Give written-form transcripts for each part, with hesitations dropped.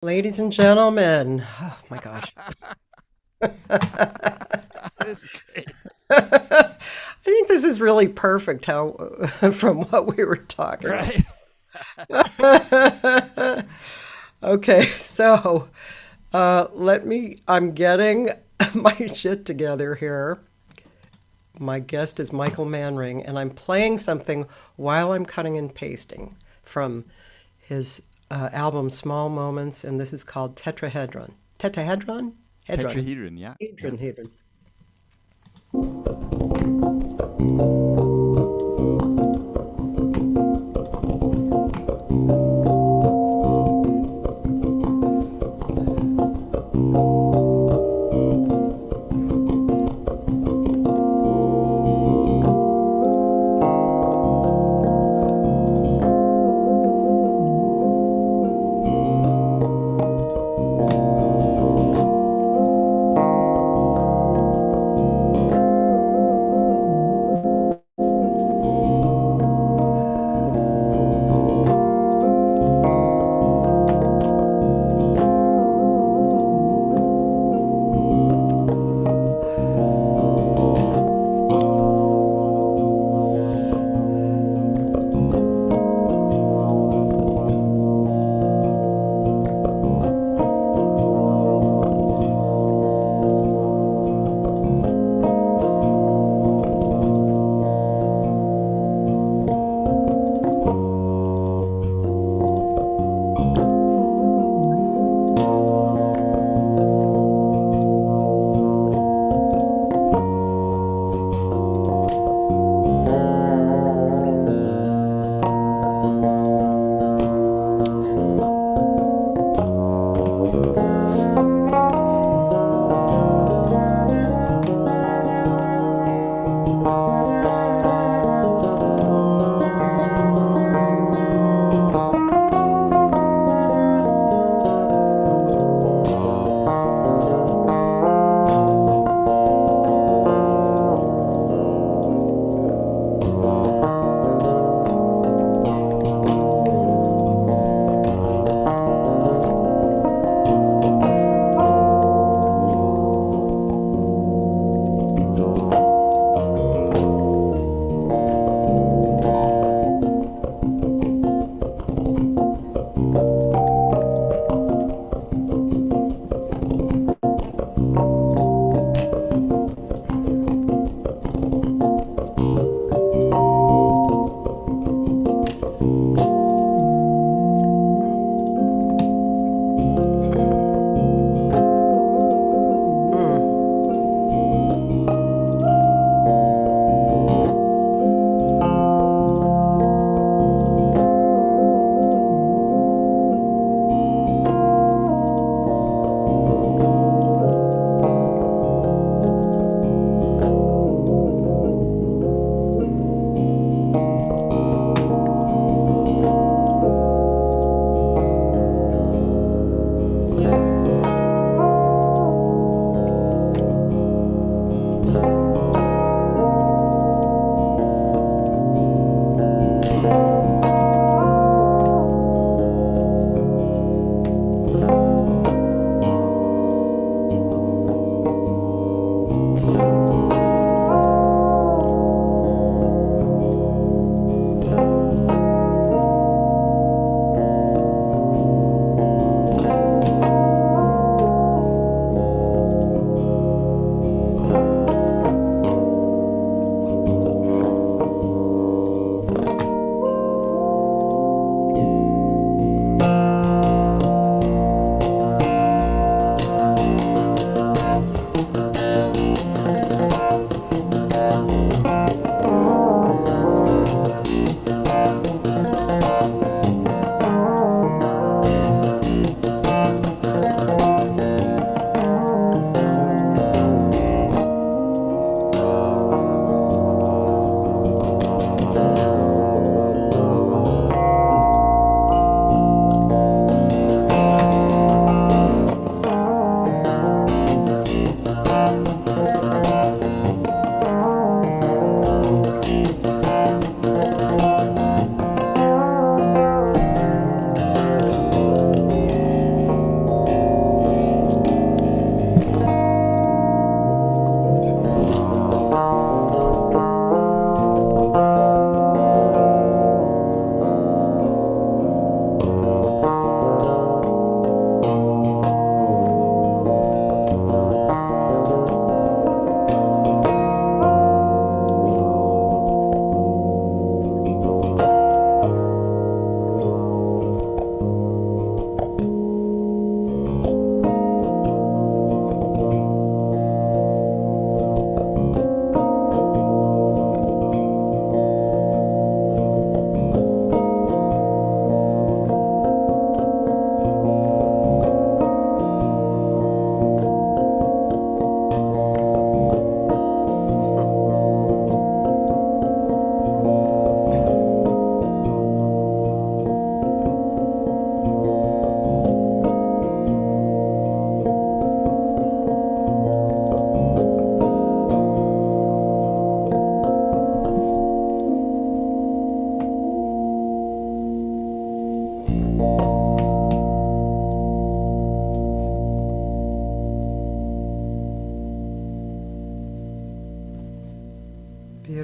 Ladies and gentlemen, oh my gosh. This is great. I think this is really perfect how from what we were talking Right. about. Okay, so I'm getting my shit together here. My guest is Michael Manring, and I'm playing something while I'm cutting and pasting from his album Small Moments, and this is called Tetrahedron. Tetrahedron? Hedron. Tetrahedron, yeah. Yeah. Hedron, Hedron.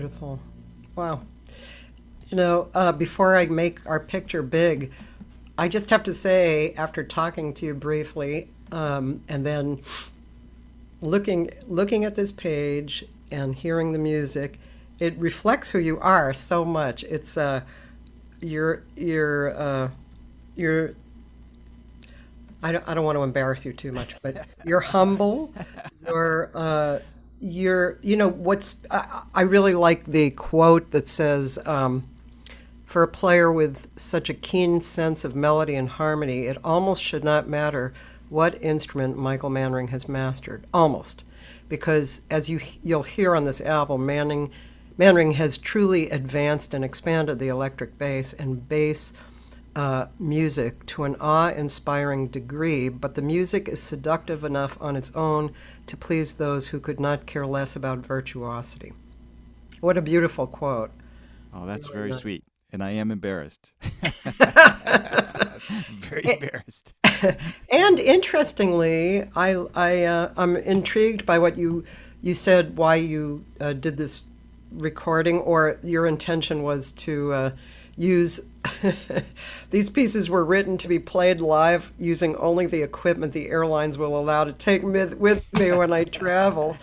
beautiful. Wow. Before I make our picture big, I just have to say, after talking to you briefly, and then looking at this page and hearing the music, it reflects who you are so much. It's you're I don't want to embarrass you too much, but you're humble. You're what's I really like the quote that says, for a player with such a keen sense of melody and harmony, it almost should not matter what instrument Michael Manring has mastered. Almost. Because as you'll hear on this album, Manring has truly advanced and expanded the electric bass and bass music to an awe-inspiring degree, but the music is seductive enough on its own to please those who could not care less about virtuosity. What a beautiful quote. Oh, that's very sweet. And I am embarrassed. Very embarrassed. And interestingly, I'm intrigued by what you said, why you did this recording, or your intention was to use these pieces were written to be played live using only the equipment the airlines will allow to take with me when I travel.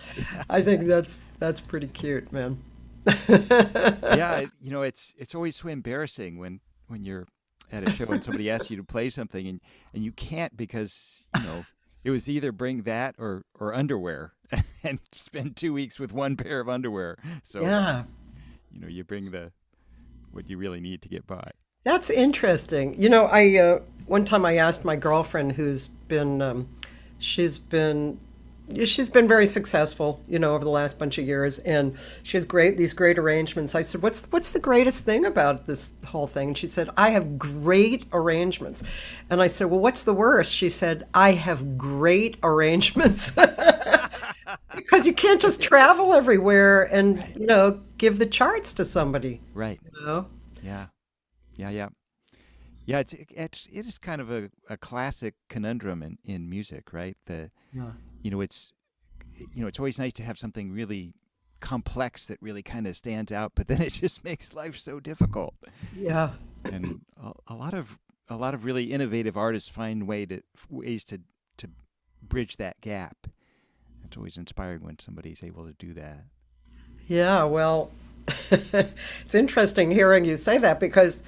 I think that's pretty cute, man. Yeah, it's always so embarrassing when you're at a show and somebody asks you to play something and you can't because it was either bring that or underwear and spend 2 weeks with one pair of underwear. So Yeah. You bring the what you really need to get by. That's interesting. I one time I asked my girlfriend, who's been, she's been very successful, over the last bunch of years, and she has these great arrangements. I said, "What's the greatest thing about this whole thing?" And she said, "I have great arrangements." And I said, "Well, what's the worst?" She said, "I have great arrangements." Because you can't just travel everywhere and, Right. give the charts to somebody, Right. you know? Yeah. Yeah. Yeah. Yeah. It is kind of a classic conundrum in music, right? Yeah. It's it's always nice to have something really complex that really kind of stands out, but then it just makes life so difficult. Yeah. And a lot of really innovative artists find ways to bridge that gap. It's always inspiring when somebody's able to do that. Yeah, well, it's interesting hearing you say that because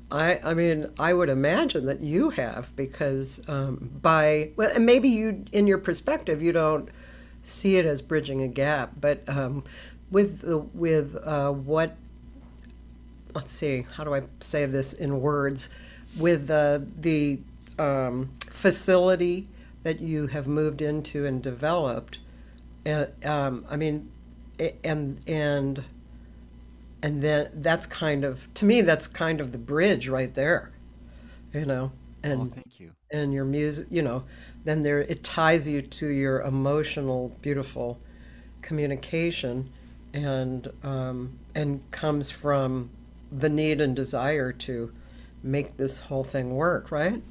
I mean, I would imagine that you have because well, and maybe in your perspective, you don't see it as bridging a gap, but what, let's see, how do I say this in words? With the facility that you have moved into and developed, I mean, and then that's kind of, to me, that's kind of the bridge right there, you know, Oh, and thank you. your music, then there it ties you to your emotional, beautiful communication, and comes from the need and desire to make this whole thing work, right?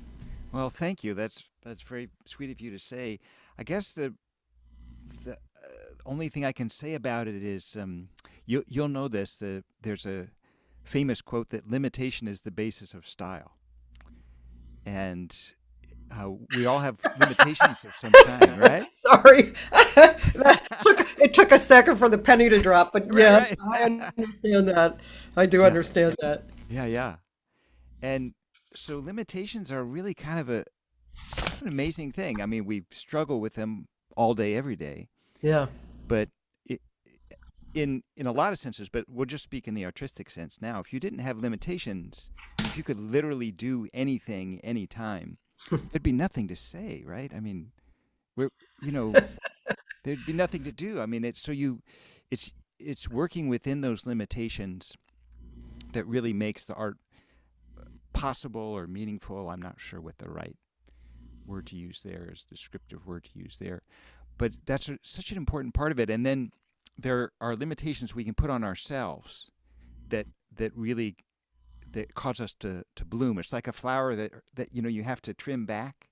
Well, thank you. That's very sweet of you to say. I guess the only thing I can say about it is you'll know this. There's a famous quote that limitation is the basis of style, and we all have limitations of some kind, right? Sorry, it took a second for the penny to drop, but yeah, Right, I right. understand that. I do Yeah, understand that. yeah, yeah. And so limitations are really kind of an amazing thing. I mean, we struggle with them all day, every day. Yeah, But it, in a lot of senses, but we'll just speak in the artistic sense now. If you didn't have limitations, if you could literally do anything, anytime, there'd be nothing to say, right? I mean, we're you know there'd be nothing to do. I mean, it's it's working within those limitations that really makes the art possible or meaningful. I'm not sure what the right word to use there is, descriptive word to use there, but that's such an important part of it. And then there are limitations we can put on ourselves that really that cause us to bloom. It's like a flower that you have to trim back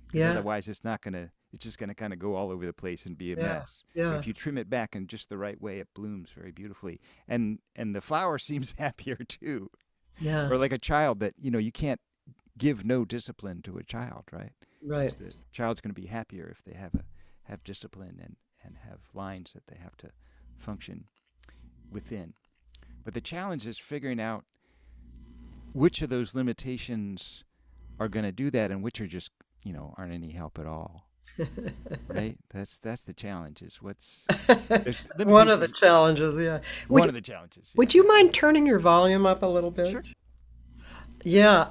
because yeah, otherwise it's not going to it's just going to kind of go all over the place and be a Yeah. mess. But Yeah. if you trim it back in just the right way, it blooms very beautifully. And the flower seems happier too. Yeah. Or like a child that, you can't give no discipline to a child, right? Right. Because the child's going to be happier if they have discipline and have lines that they have to function within. But the challenge is figuring out which of those limitations are going to do that and which are just, aren't any help at all. Right? That's the challenge. Is what's there's That's one of the limitations. challenges. Yeah. One Would of the challenges. Yeah. Would you mind turning your volume up a little bit? Sure. Yeah.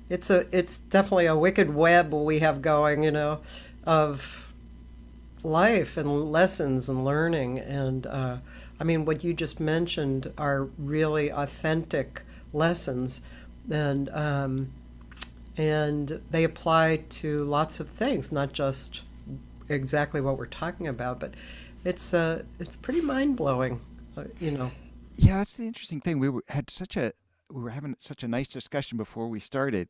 It's definitely a wicked web we have going. Of life and lessons and learning. And I mean, what you just mentioned are really authentic lessons, and they apply to lots of things, not just exactly what we're talking about. But it's pretty mind blowing. Yeah, that's the interesting thing. We were having such a nice discussion before we started,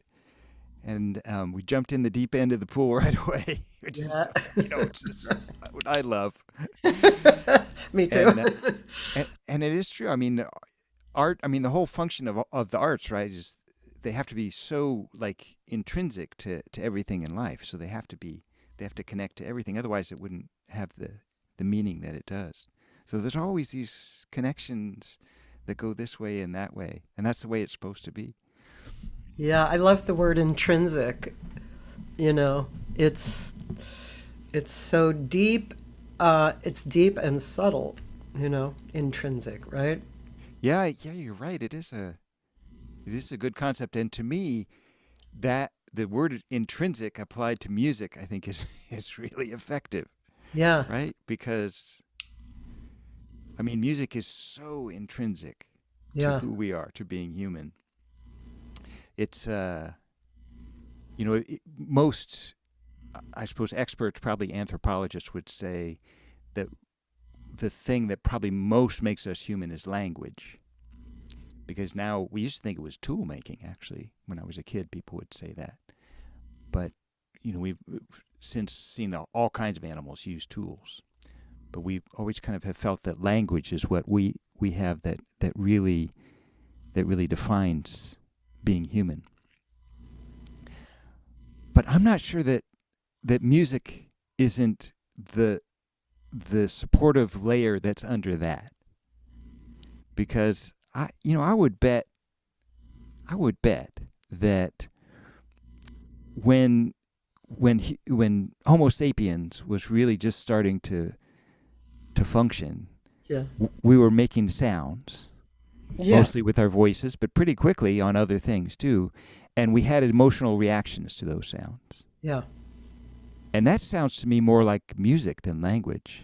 and we jumped in the deep end of the pool right away, which is Yeah. which is what I love. Me too. And and it is true. I mean, art. I mean, the whole function of the arts, right, is they have to be so like intrinsic to everything in life. So they have to connect to everything. Otherwise, it wouldn't have the meaning that it does. So there's always these connections that go this way and that way, and that's the way it's supposed to be. Yeah, I love the word intrinsic. You know, it's it's so deep. It's deep and subtle. Intrinsic, right? Yeah, yeah, you're right. It is a good concept, and to me, that the word intrinsic applied to music, I think, is is really effective, Yeah, right? Because I mean, music is so intrinsic to yeah, who we are, to being human. It's most, I suppose, experts, probably anthropologists, would say that the thing that probably most makes us human is language. Because now we used to think it was tool making. Actually, when I was a kid, people would say that. But we've since seen all kinds of animals use tools. But we always kind of have felt that language is what we have that really defines being human. But I'm not sure that music isn't the supportive layer that's under that, because I would bet that when when Homo sapiens was really just starting to function, yeah, we were making sounds yeah, mostly with our voices, but pretty quickly on other things too, and we had emotional reactions to those sounds. yeah, And that sounds to me more like music than language.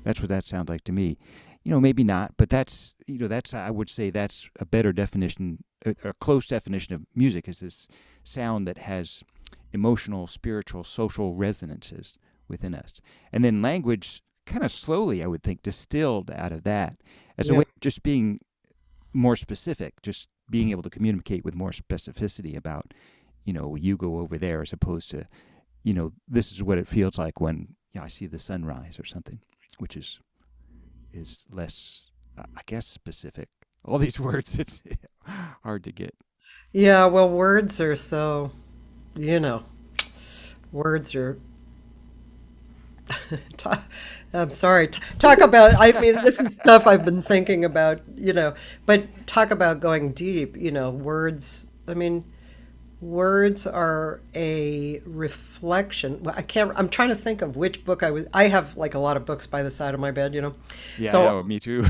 That's what that sounds like to me. Maybe not, but that's I would say that's a better definition, a close definition of music, is this sound that has emotional, spiritual, social resonances within us. And then language kind of slowly, I would think, distilled out of that as a yeah, way of just being more specific, just being able to communicate with more specificity about, you go over there, as opposed to, this is what it feels like when I see the sunrise or something, which is less, I guess, specific. All these words, it's hard to get. yeah. Well, words are so, you know, words are. ta- I'm sorry. Talk about. I mean, this is stuff I've been thinking about. But talk about going deep. Words. I mean, words are a reflection. Well, I can't. I'm trying to think of which book I was. I have like a lot of books by the side of my bed. Yeah, I So know, me too.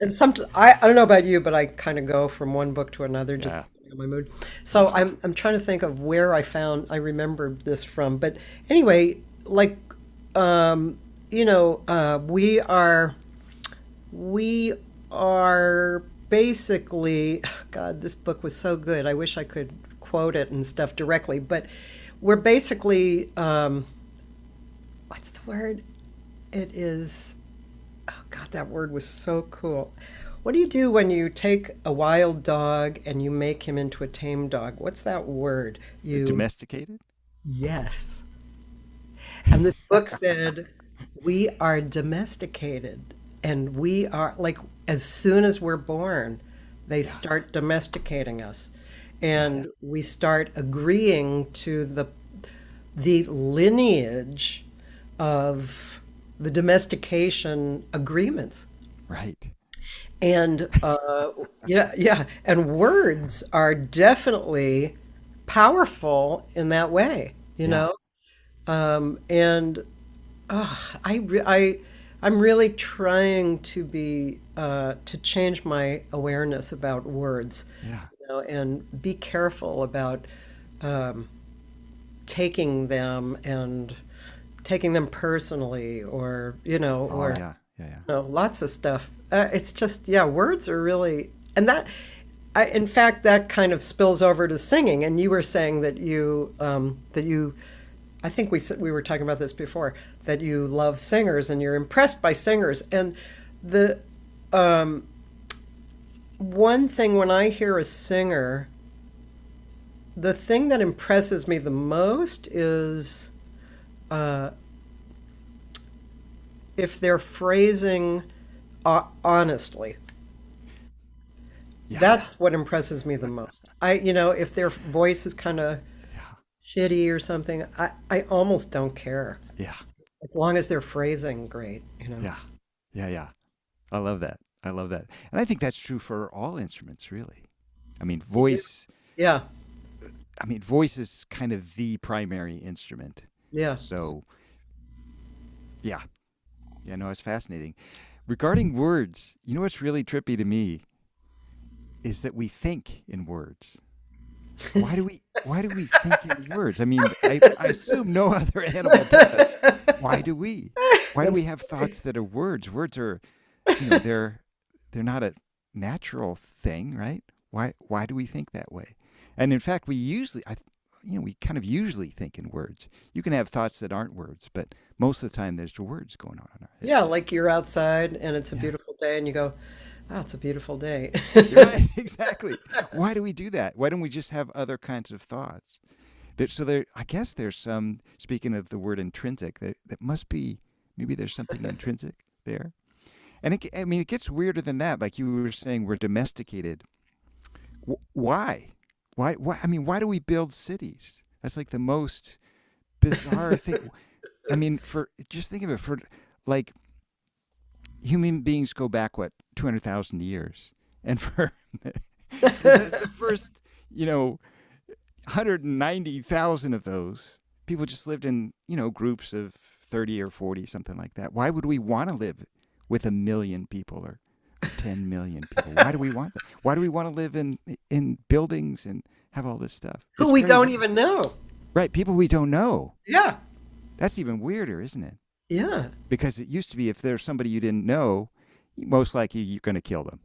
and I don't know about you, but I kind of go from one book to another, just Yeah. depending on my mood. So I'm trying to think of where I remember this from. But anyway, like we are basically, God, this book was so good. I wish I could quote it and stuff directly, but we're basically what's the word? It is. Oh God, that word was so cool. What do you do when you take a wild dog and you make him into a tame dog? What's that word? You Domesticated? Yes. And this book said, we are domesticated. And we are, like, as soon as we're born, they Yeah. start domesticating us. Yeah. Yeah. And we start agreeing to the lineage of the domestication agreements. Right. And yeah, yeah. And words are definitely powerful in that way, you Yeah. know? And I'm really trying to be to change my awareness about words, Yeah. and be careful about taking them and taking them personally, or Oh yeah. Yeah. Yeah. lots of stuff. It's just, yeah, words are really, and in fact, that kind of spills over to singing. And you were saying that you, I think we were talking about this before, that you love singers and you're impressed by singers. And the one thing when I hear a singer, the thing that impresses me the most is if they're phrasing honestly. Yeah. That's what impresses me the most. If their voice is kind of Yeah. shitty or something, I almost don't care. Yeah. As long as they're phrasing great. Yeah. Yeah. Yeah. I love that. I love that. And I think that's true for all instruments, really. I mean, voice, Yeah, voice is kind of the primary instrument. yeah. So, yeah. Yeah, no, it's fascinating. Regarding words, you know what's really trippy to me is that we think in words. Why do we think in words? I mean, I assume no other animal does. Why do we? Why do That's we have thoughts that are words? Words are, they're not a natural thing, right? Why do we think that way? And in fact, we kind of usually think in words. You can have thoughts that aren't words, but most of the time there's words going on in our head. Yeah, like you're outside and it's a Yeah. beautiful day and you go, "Oh, it's a beautiful day." You're right, exactly. Why do we do that? Why don't we just have other kinds of thoughts? I guess there's some, speaking of the word intrinsic, that must be, maybe there's something intrinsic there. And it gets weirder than that. Like you were saying, we're domesticated. Why? Why do we build cities? That's like the most bizarre thing. Just think of it, for like human beings go back, what, 200,000 years. And for the first, 190,000 of those, people just lived in, groups of 30 or 40, something like that. Why would we want to live with 1 million people, or 10 million people? Why do we want that? Why do we want to live in buildings and have all this stuff? Who It's we very don't even know. right. People we don't know. Yeah, That's even weirder, isn't it? yeah. Because it used to be, if there's somebody you didn't know, most likely you're going to kill them.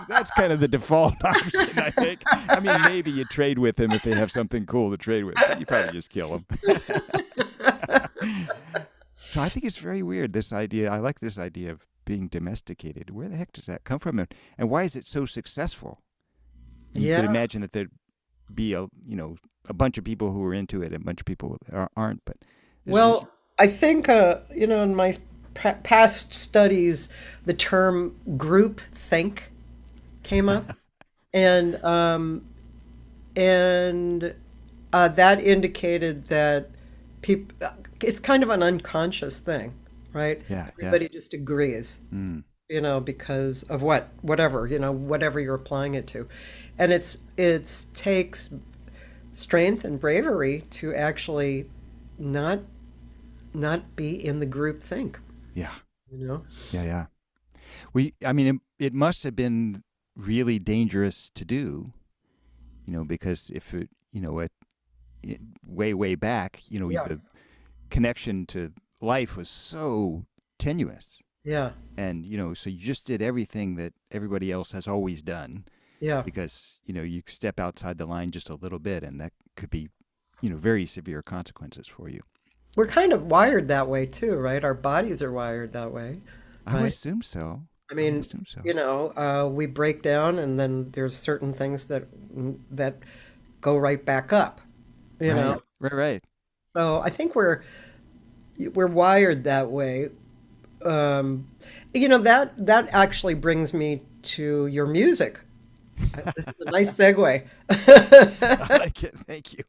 That's kind of the default option, I think. Maybe you trade with them if they have something cool to trade with, but you probably just kill them. So I think it's very weird, this idea. I like this idea of being domesticated. Where the heck does that come from? And why is it so successful? And you could Yeah. imagine that there'd be a bunch of people who are into it and a bunch of people that aren't, but there's usually, Well, I think, in my past studies, the term group think came up, and that indicated that people, it's kind of an unconscious thing, right? yeah, yeah. Everybody just agrees, Mm, because of whatever you're applying it to. And it takes strength and bravery to actually not not be in the group think, yeah, you know? yeah, yeah. It must have been really dangerous to do, because if way, way back, Yeah. the connection to life was so tenuous. Yeah. And, so you just did everything that everybody else has always done, Yeah. because, you step outside the line just a little bit and that could be, very severe consequences for you. We're kind of wired that way too, right? Our bodies are wired that way, I would right? assume so. I I would mean, assume so. we break down and then there's certain things that go right back up. you Right. know. Right. Right. So I think we're wired that way. Um, that actually brings me to your music. This is a nice segue. I like it. Thank you.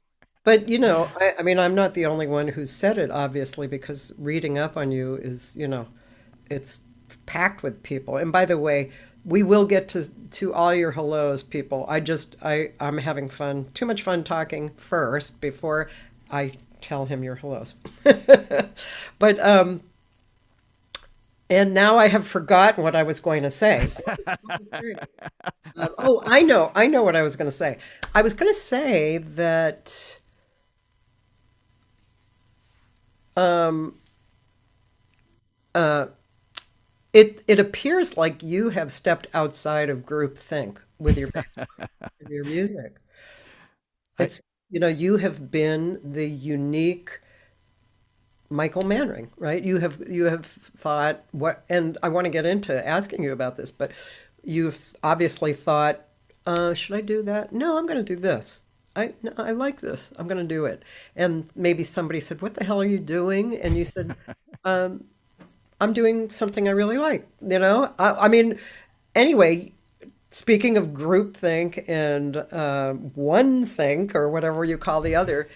But I mean, I'm not the only one who's said it, obviously, because reading up on you is, it's packed with people. And by the way, we will get to all your hellos, people. I'm having fun, too much fun talking first before I tell him your hellos. But and now I have forgotten what I was going to say. Oh, I know what I was going to say. I was going to say that. Um, uh, it appears like you have stepped outside of groupthink with your bass, with your music. I It's you have been the unique Michael Manring, right? You have thought what, and I want to get into asking you about this, but you've obviously thought, should I do that? No, I'm going to do this. No, I like this. I'm going to do it. And maybe somebody said, "What the hell are you doing?" And you said, um, I'm doing something I really like. I mean, anyway, speaking of groupthink and one think or whatever you call the other,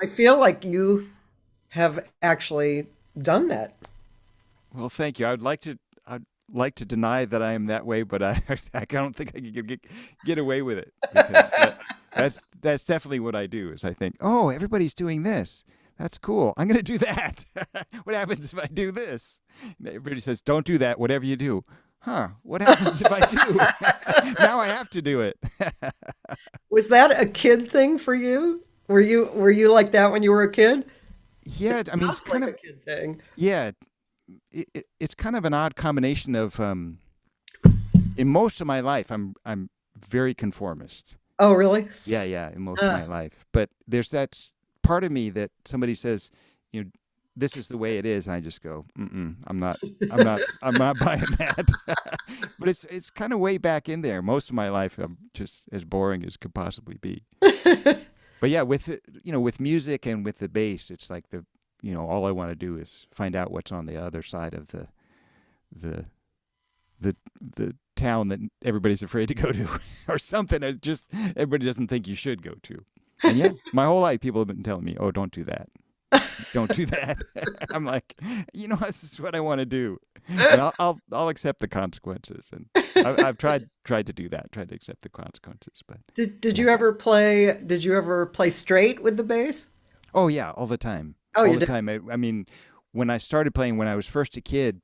I feel like you have actually done that. Well, thank you. I'd like to deny that I am that way, but I don't think I can get away with it because that's definitely what I do. Is I think, oh, everybody's doing this. That's cool. I'm going to do that. What happens if I do this? And everybody says, don't do that. Whatever you do. Huh? What happens if I do? Now I have to do it. Was that a kid thing for you? Were you like that when you were a kid? It Yeah. I mean, it's sounds kind like a of kid thing. yeah. It's kind of an odd combination of in most of my life, I'm very conformist. Oh, really? Yeah, yeah, in most of Uh, my life. But there's part of me that somebody says, you know, this is the way it is, and I just go, mm-mm, I'm not buying that. But it's kind of way back in there. Most of my life, I'm just as boring as could possibly be. But yeah, with music and with the bass, it's like all I want to do is find out what's on the other side of the the town that everybody's afraid to go to or something that just everybody doesn't think you should go to. And yeah, my whole life people have been telling me, "Oh, don't do that. Don't do that." I'm like, this is what I want to do, and I'll accept the consequences. And I've tried to do that, tried to accept the consequences. But did yeah, you ever play straight with the bass? oh yeah, all the time, Oh, all you the did. time. I mean, when I started playing, when I was first a kid,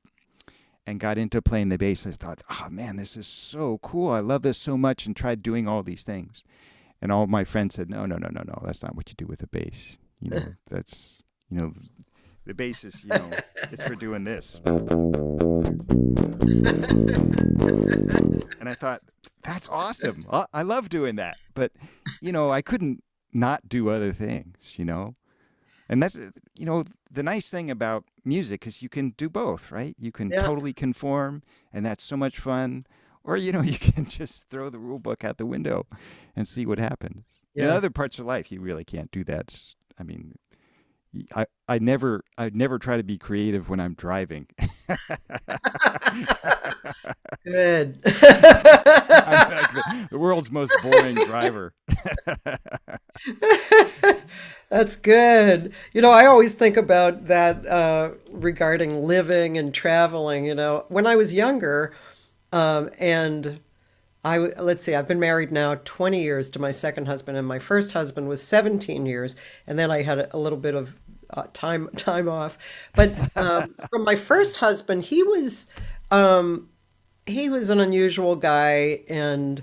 and got into playing the bass, I thought, oh man, this is so cool. I love this so much, and tried doing all these things. And all my friends said, no, no, no, no, no. That's not what you do with a bass. That's, you know, the bass is, it's for doing this. And I thought, that's awesome. I love doing that. But, I couldn't not do other things. And that's, the nice thing about music is you can do both, right? You can Yeah, totally conform, and that's so much fun. Or, you can just throw the rule book out the window and see what happens. In yeah. other parts of life, you really can't do that. I mean, I never try to be creative when I'm driving. Good. I'm like the world's most boring driver. That's good. I always think about that regarding living and traveling. When I was younger, and let's see, I've been married now 20 years to my second husband, and my first husband was 17 years, and then I had a little bit of time off. But from my first husband, he was an unusual guy, and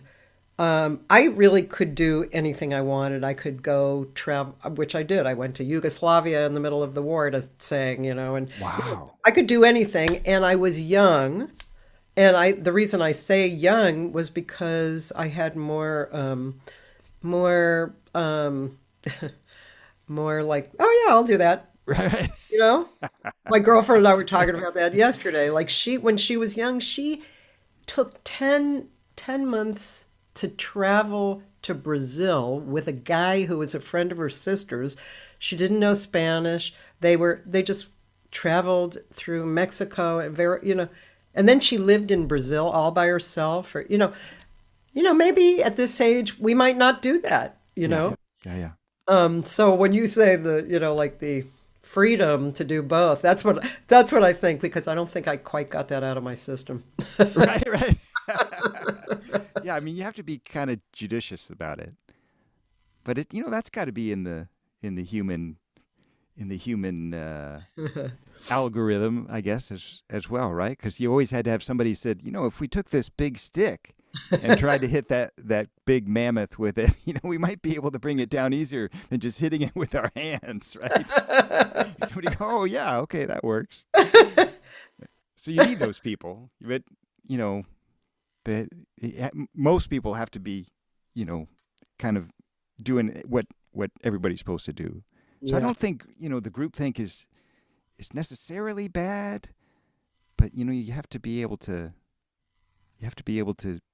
I really could do anything I wanted. I could go travel, which I did. I went to Yugoslavia in the middle of the war to sing, and Wow. I could do anything. And I was young, and the reason I say young was because I had more, more like, oh yeah, I'll do that. Right. You know, my girlfriend and I were talking about that yesterday. Like when she was young, she took ten months to travel to Brazil with a guy who was a friend of her sister's. She didn't know Spanish. They just traveled through Mexico and and then she lived in Brazil all by herself. Or maybe at this age we might not do that. Yeah. Yeah. Yeah. So when you say like the freedom to do both, that's what I think, because I don't think I quite got that out of my system. Right. Right. Yeah. I mean, you have to be kind of judicious about it, but that's got to be in the human algorithm, I guess, as well, right? Because you always had to have somebody said, if we took this big stick and tried to hit that big mammoth with it, we might be able to bring it down easier than just hitting it with our hands, right? Somebody, oh yeah, okay, that works. So you need those people, but you know, that most people have to be, kind of doing what everybody's supposed to do. So I Yeah. don't think the groupthink is necessarily bad, but you have to be able to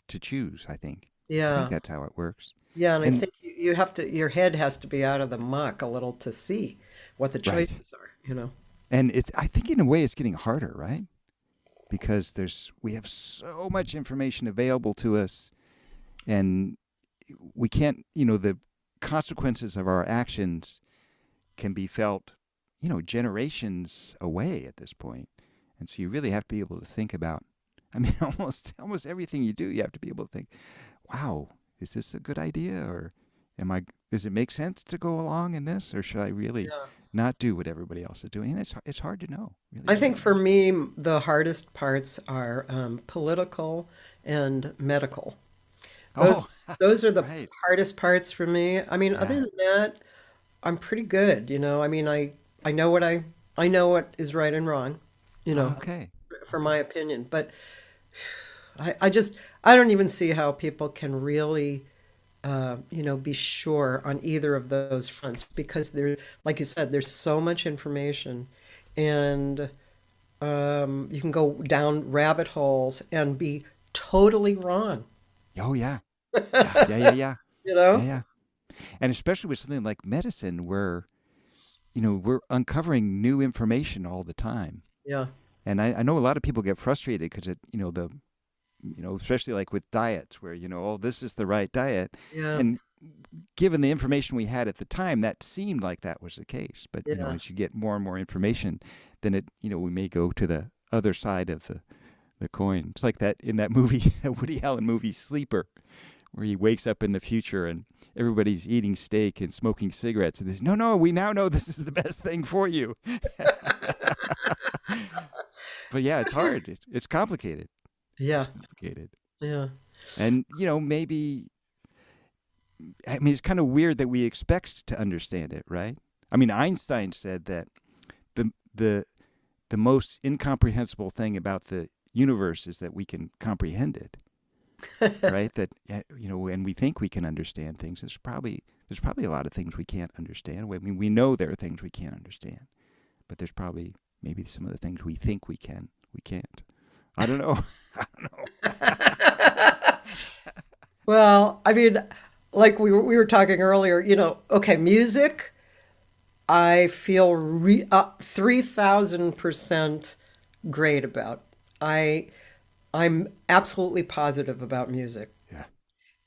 choose. I think Yeah. that's how it works. Yeah, and I And think you have to, your head has to be out of the muck a little to see what the right, choices are. and it's I think in a way it's getting harder, right? Because we have so much information available to us, and we can't the consequences of our actions can be felt generations away at this point. And so you really have to be able to think about, I mean, almost everything you do, you have to be able to think, wow, is this a good idea, or does it make sense to go along in this, or should I really Yeah. not do what everybody else is doing? And it's hard to know, really I hard think to for know. me, the hardest parts are political and medical. Oh, Those those are the right. hardest parts for me. I mean, other Yeah. than that, I'm pretty good. I mean, I know I know what is right and wrong, you know, Okay. for my Okay. opinion. But I don't even see how people can really be sure on either of those fronts, because like you said, there's so much information, and you can go down rabbit holes and be totally wrong. Oh, yeah. Yeah. Yeah. Yeah. Yeah. You Yeah. know? Yeah. And especially with something like medicine, where we're uncovering new information all the time. Yeah, And I know a lot of people get frustrated because especially like with diets, where oh, this is the right diet, yeah, and given the information we had at the time, that seemed like that was the case. But yeah. as you get more and more information, then we may go to the other side of the coin. It's like that in that movie, that Woody Allen movie Sleeper, where he wakes up in the future and everybody's eating steak and smoking cigarettes, and they say, no, no, we now know this is the best thing for you. But yeah, it's hard. It's complicated. It's Yeah, complicated. yeah. And maybe, I mean, it's kind of weird that we expect to understand it, right? I mean, Einstein said that the the the most incomprehensible thing about the universe is that we can comprehend it, right? That when we think we can understand things, there's probably a lot of things we can't understand. I mean, we know there are things we can't understand, but there's probably maybe some of the things we think we can't. I don't know. I don't know. Well, I mean, like we were talking earlier, okay, music, I feel 3,000% great about. I I'm absolutely positive about music, Yeah.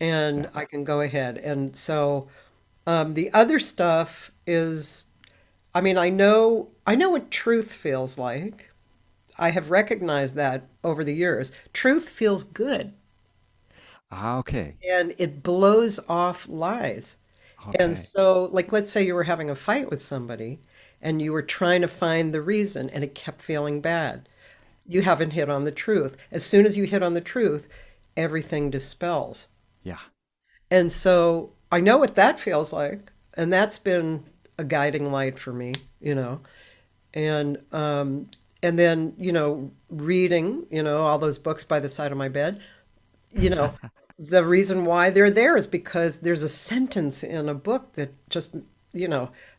and Yeah. I can go ahead. And so the other stuff is, I mean, I know what truth feels like. I have recognized that over the years. Truth feels good, Ah, okay. and it blows off lies. And Okay. so, like, let's say you were having a fight with somebody and you were trying to find the reason and it kept feeling bad. You haven't hit on the truth. As soon as you hit on the truth, everything dispels. Yeah. And so I know what that feels like. And that's been a guiding light for me, you know. And then, reading, all those books by the side of my bed, you know, the reason why they're there is because there's a sentence in a book that just,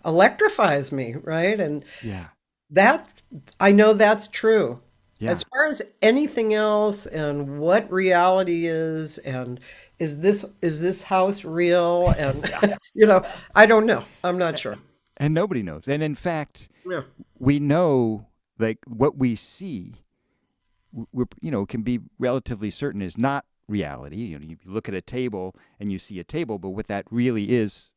electrifies me, right? And Yeah. that, I know that's true. Yeah. As far as anything else and what reality is and is this house real? And Yeah. I don't know. I'm not sure. And nobody knows. And in fact, Yeah. we know like what we see, can be relatively certain is not reality. You look at a table and you see a table, but what that really is,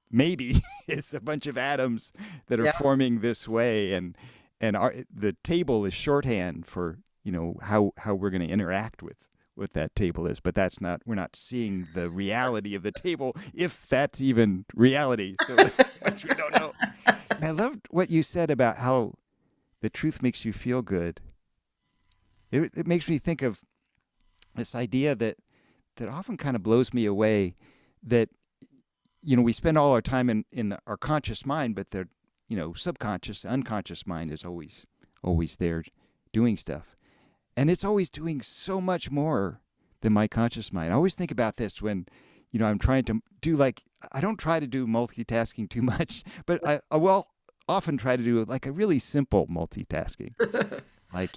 maybe, is a bunch of atoms that are Yeah. forming this way, and the table is shorthand for how we're going to interact with what that table is. But we're not seeing the reality of the table, if that's even reality. So there's so much we don't know. And I loved what you said about how the truth makes you feel good. It makes me think of this idea that often kind of blows me away, that we spend all our time in our conscious mind, but the subconscious, unconscious mind is always there doing stuff, and it's always doing so much more than my conscious mind. I always think about this when I'm trying to do, like, I don't try to do multitasking too much, but I will often try to do like a really simple multitasking, like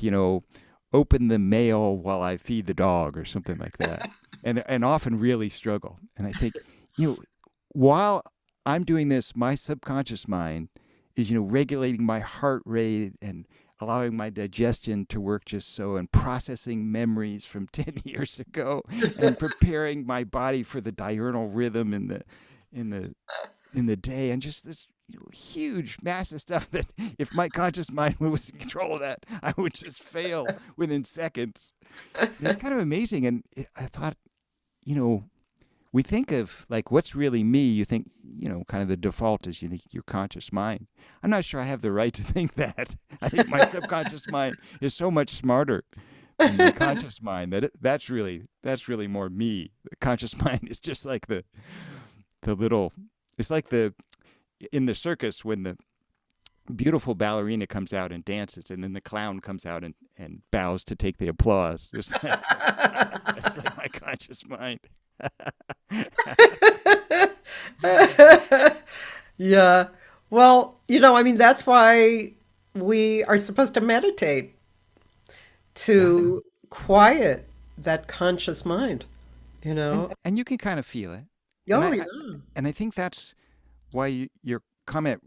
open the mail while I feed the dog or something like that, and often really struggle. And I think, while I'm doing this, my subconscious mind is regulating my heart rate and allowing my digestion to work just so, and processing memories from 10 years ago, and preparing my body for the diurnal rhythm in the in the day, and just this huge, massive stuff that if my conscious mind was in control of that, I would just fail within seconds. And it's kind of amazing. And I thought, you know, we think of like what's really me. You think, kind of the default is you think your conscious mind. I'm not sure I have the right to think that. I think my subconscious mind is so much smarter than my conscious mind. That's really more me. The conscious mind is just like the little. It's like in the circus when the beautiful ballerina comes out and dances, and then the clown comes out and bows to take the applause. Just it's like my conscious mind. Yeah. Well, I mean, that's why we are supposed to meditate Yeah, to quiet that conscious mind, you and know? and you can kind of feel it, and Oh, I, yeah. I and I think that's why your comment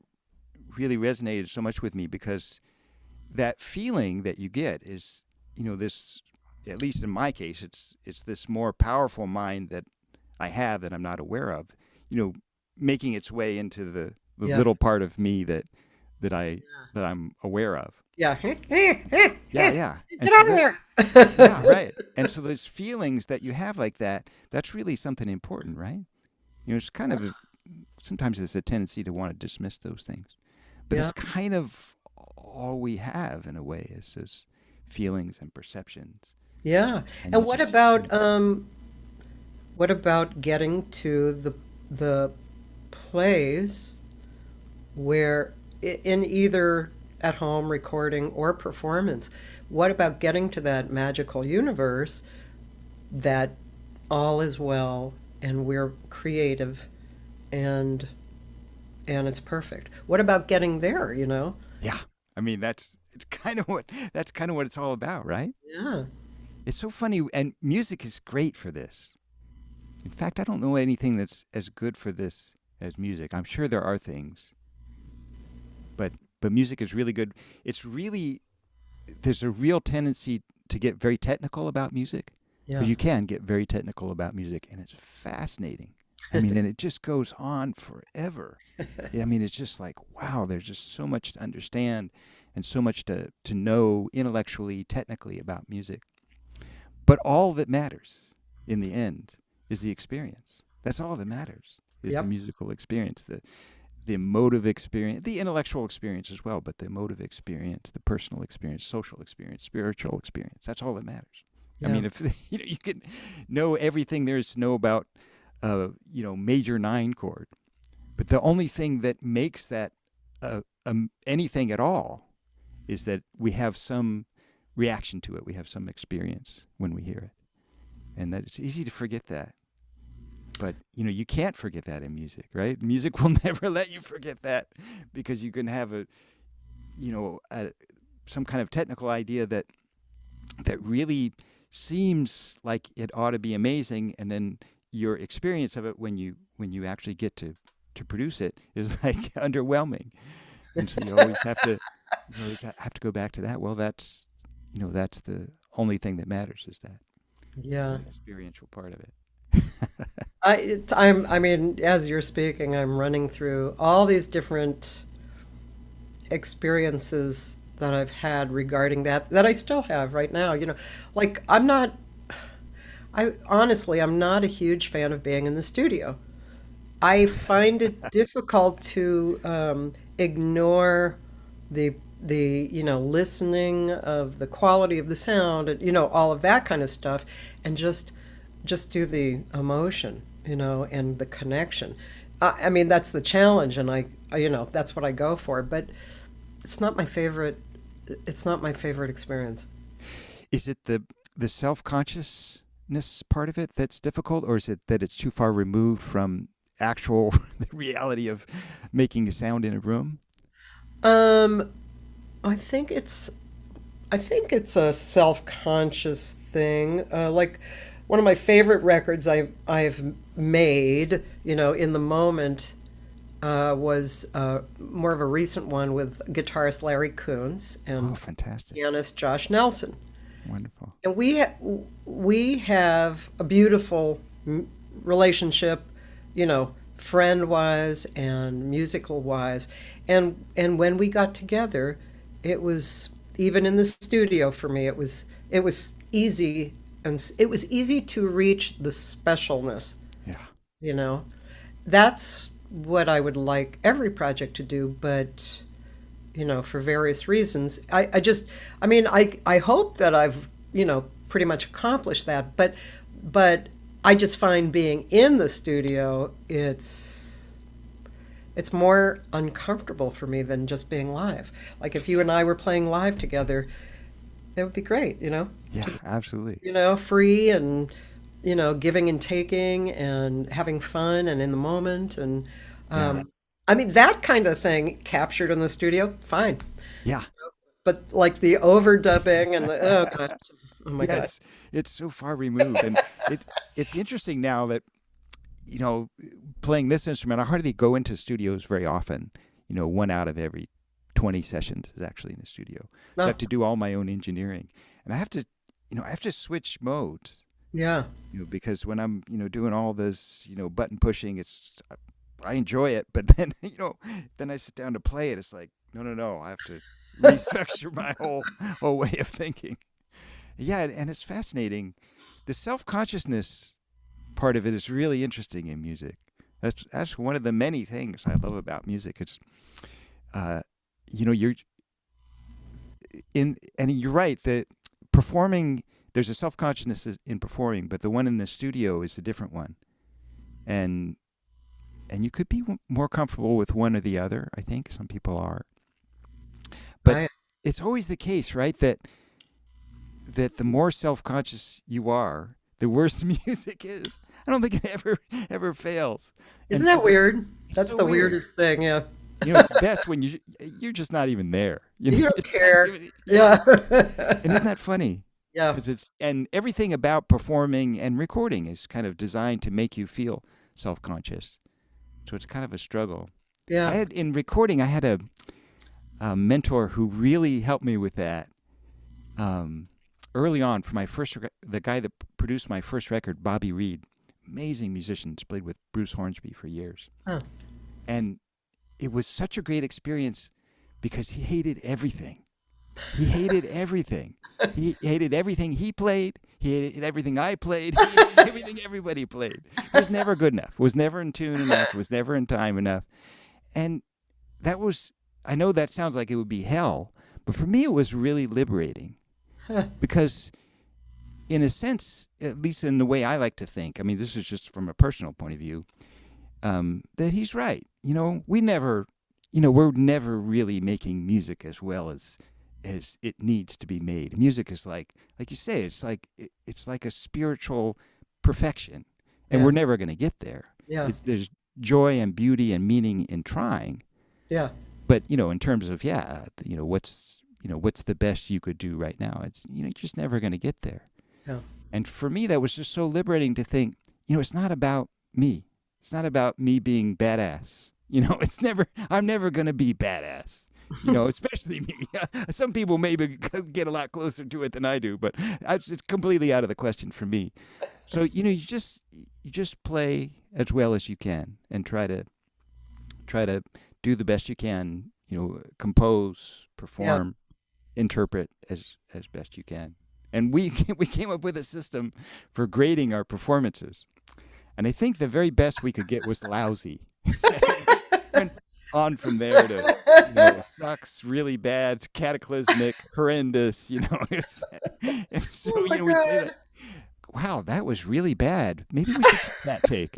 really resonated so much with me, because that feeling that you get is, this, at least in my case, it's this more powerful mind that I have that I'm not aware of, you know, making its way into the Yeah. little part of me that I'm aware of. Yeah. Yeah, yeah. And Get so out of that, there. yeah, right. And so those feelings that you have like that, that's really something important, right? It's kind of sometimes there's a tendency to want to dismiss those things, but Yeah. it's kind of all we have in a way, is those feelings and perceptions. Yeah. And And you what just, about getting to the place where in either at home recording or performance, what about getting to that magical universe that all is well and we're creative and it's perfect? What about getting there? yeah. I mean, that's kind of what it's all about, right? Yeah. It's so funny, and music is great for this. In fact, I don't know anything that's as good for this as music. I'm sure there are things, but music is really good. It's really There's a real tendency to get very technical about music, because Yeah. you can get very technical about music, and it's fascinating. I mean, and it just goes on forever. I mean, it's just like, wow, there's just so much to understand and so much to know intellectually, technically about music. But all that matters in the end is the experience. That's all that matters, is the Yep. musical experience, the emotive experience, the intellectual experience as well, but the emotive experience, the personal experience, social experience, spiritual experience. That's all that matters. I Yeah. mean, if you can know everything there is to know about, major nine chord, but the only thing that makes that anything at all is that we have some reaction to it. We have some experience when we hear it, and that it's easy to forget that. But you can't forget that in music, right? Music will never let you forget that, because you can have you know a, some kind of technical idea that really seems like it ought to be amazing, and then your experience of it when you actually get to produce it is like underwhelming, and so you always have to go back to that. Well, that's the only thing that matters, is that Yeah. experiential part of it. I mean, as you're speaking, I'm running through all these different experiences that I've had regarding that I still have right now. Like I honestly, I'm not a huge fan of being in the studio. I find it difficult to ignore the listening of the quality of the sound and all of that kind of stuff, and just do the emotion, and the connection. I mean, that's the challenge, and that's what I go for. But it's not my favorite. It's not my favorite experience. Is it the self consciousness part of it that's difficult, or is it that it's too far removed from actual the reality of making a sound in a room? Um, I think it's I think it's a self-conscious thing. Like one of my favorite records I've made, in the moment, was more of a recent one with guitarist Larry Coons Oh, and fantastic! pianist Josh Nelson. Wonderful. And we have a beautiful relationship, friend wise and musical wise. And when we got together, it was even in the studio for me. It was easy, and it was easy to reach the specialness. Yeah. You know, that's what I would like every project to do, but for various reasons. I mean, I hope that I've, pretty much accomplished that, but I just find being in the studio, it's more uncomfortable for me than just being live. Like if you and I were playing live together, it would be great, Yeah, just, absolutely. free and, giving and taking and having fun and in the moment. And Yeah. I mean, that kind of thing captured in the studio, fine. Yeah. But like the overdubbing and oh god, oh my Yeah, god, it's so far removed, and it's interesting now that you know playing this instrument. I hardly go into studios very often. One out of every 20 sessions is actually in a studio. So I oh have to do all my own engineering, and I have to switch modes. yeah, Because when I'm doing all this button pushing, I enjoy it, but then then I sit down to play it. It's like no, I have to restructure my whole way of thinking. Yeah, and it's fascinating. The self consciousness part of it is really interesting in music. That's one of the many things I love about music. It's uh, you're and you're right that performing. There's a self consciousness in performing, but the one in the studio is a different one, and you could be more comfortable with one or the other. I think some people are, but I it's always the case, right? That the more self-conscious you are, the worse the music is. I don't think it ever fails. isn't And so that weird? it's That's so the weird. weirdest thing. Yeah, It's best when you're just not even there. you don't It's not care. even, yeah. Yeah, And isn't that funny? yeah, Because and everything about performing and recording is kind of designed to make you feel self-conscious. So it's kind of a struggle. yeah. In recording, I had a mentor who really helped me with that. Um, Early on, for my first, the guy that produced my first record, Bobby Reed, amazing musician, played with Bruce Hornsby for years, Huh. and it was such a great experience because he hated everything. He hated everything. He hated everything he played. He hated everything I played. He hated everything everybody played. It was never good enough. Was never in tune enough. Was never in time enough. And that was. I know that sounds like it would be hell, but for me, it was really liberating because in a sense, at least in the way I like to think, I mean, this is just from a personal point of view, that he's right. We're never really making music as well as it needs to be made. Music is like you say, it's like a spiritual perfection, and Yeah, we're never going to get there. yeah, There's joy and beauty and meaning in trying, yeah, but in terms of what's the best you could do right now, it's you're just never going to get there. yeah. And for me, that was just so liberating to think it's not about me. It's not about me being badass. I'm never going to be badass. Especially me. Some people maybe get a lot closer to it than I do, but it's completely out of the question for me. So, you just play as well as you can and try to do the best you can, compose, Yeah. perform, interpret as best you can. And we we came up with a system for grading our performances. And I think the very best we could get was lousy. Went on from there to, sucks, really bad, cataclysmic, horrendous, and so, Oh my we'd say God. that, wow, that was really bad. Maybe we should keep that take.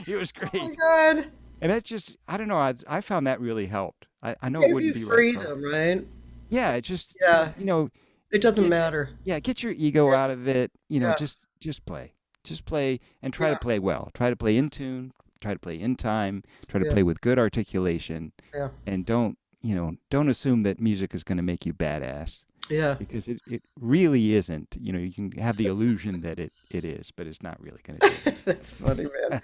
It was Oh my great. God. And that's just, I don't know, I found that really helped. I know it Gave wouldn't you be right for, freedom, right? yeah, it just Yeah. said, It doesn't get, matter. yeah, get your ego out of it, Yeah. just play. Just play and try to Yeah. play well. Try to play in tune, try to play in time, try to Yeah. play with good articulation, Yeah. and don't assume that music is going to make you badass, Yeah. because it really isn't. You can have the illusion that it is, but it's not really going to do that. That's funny, man.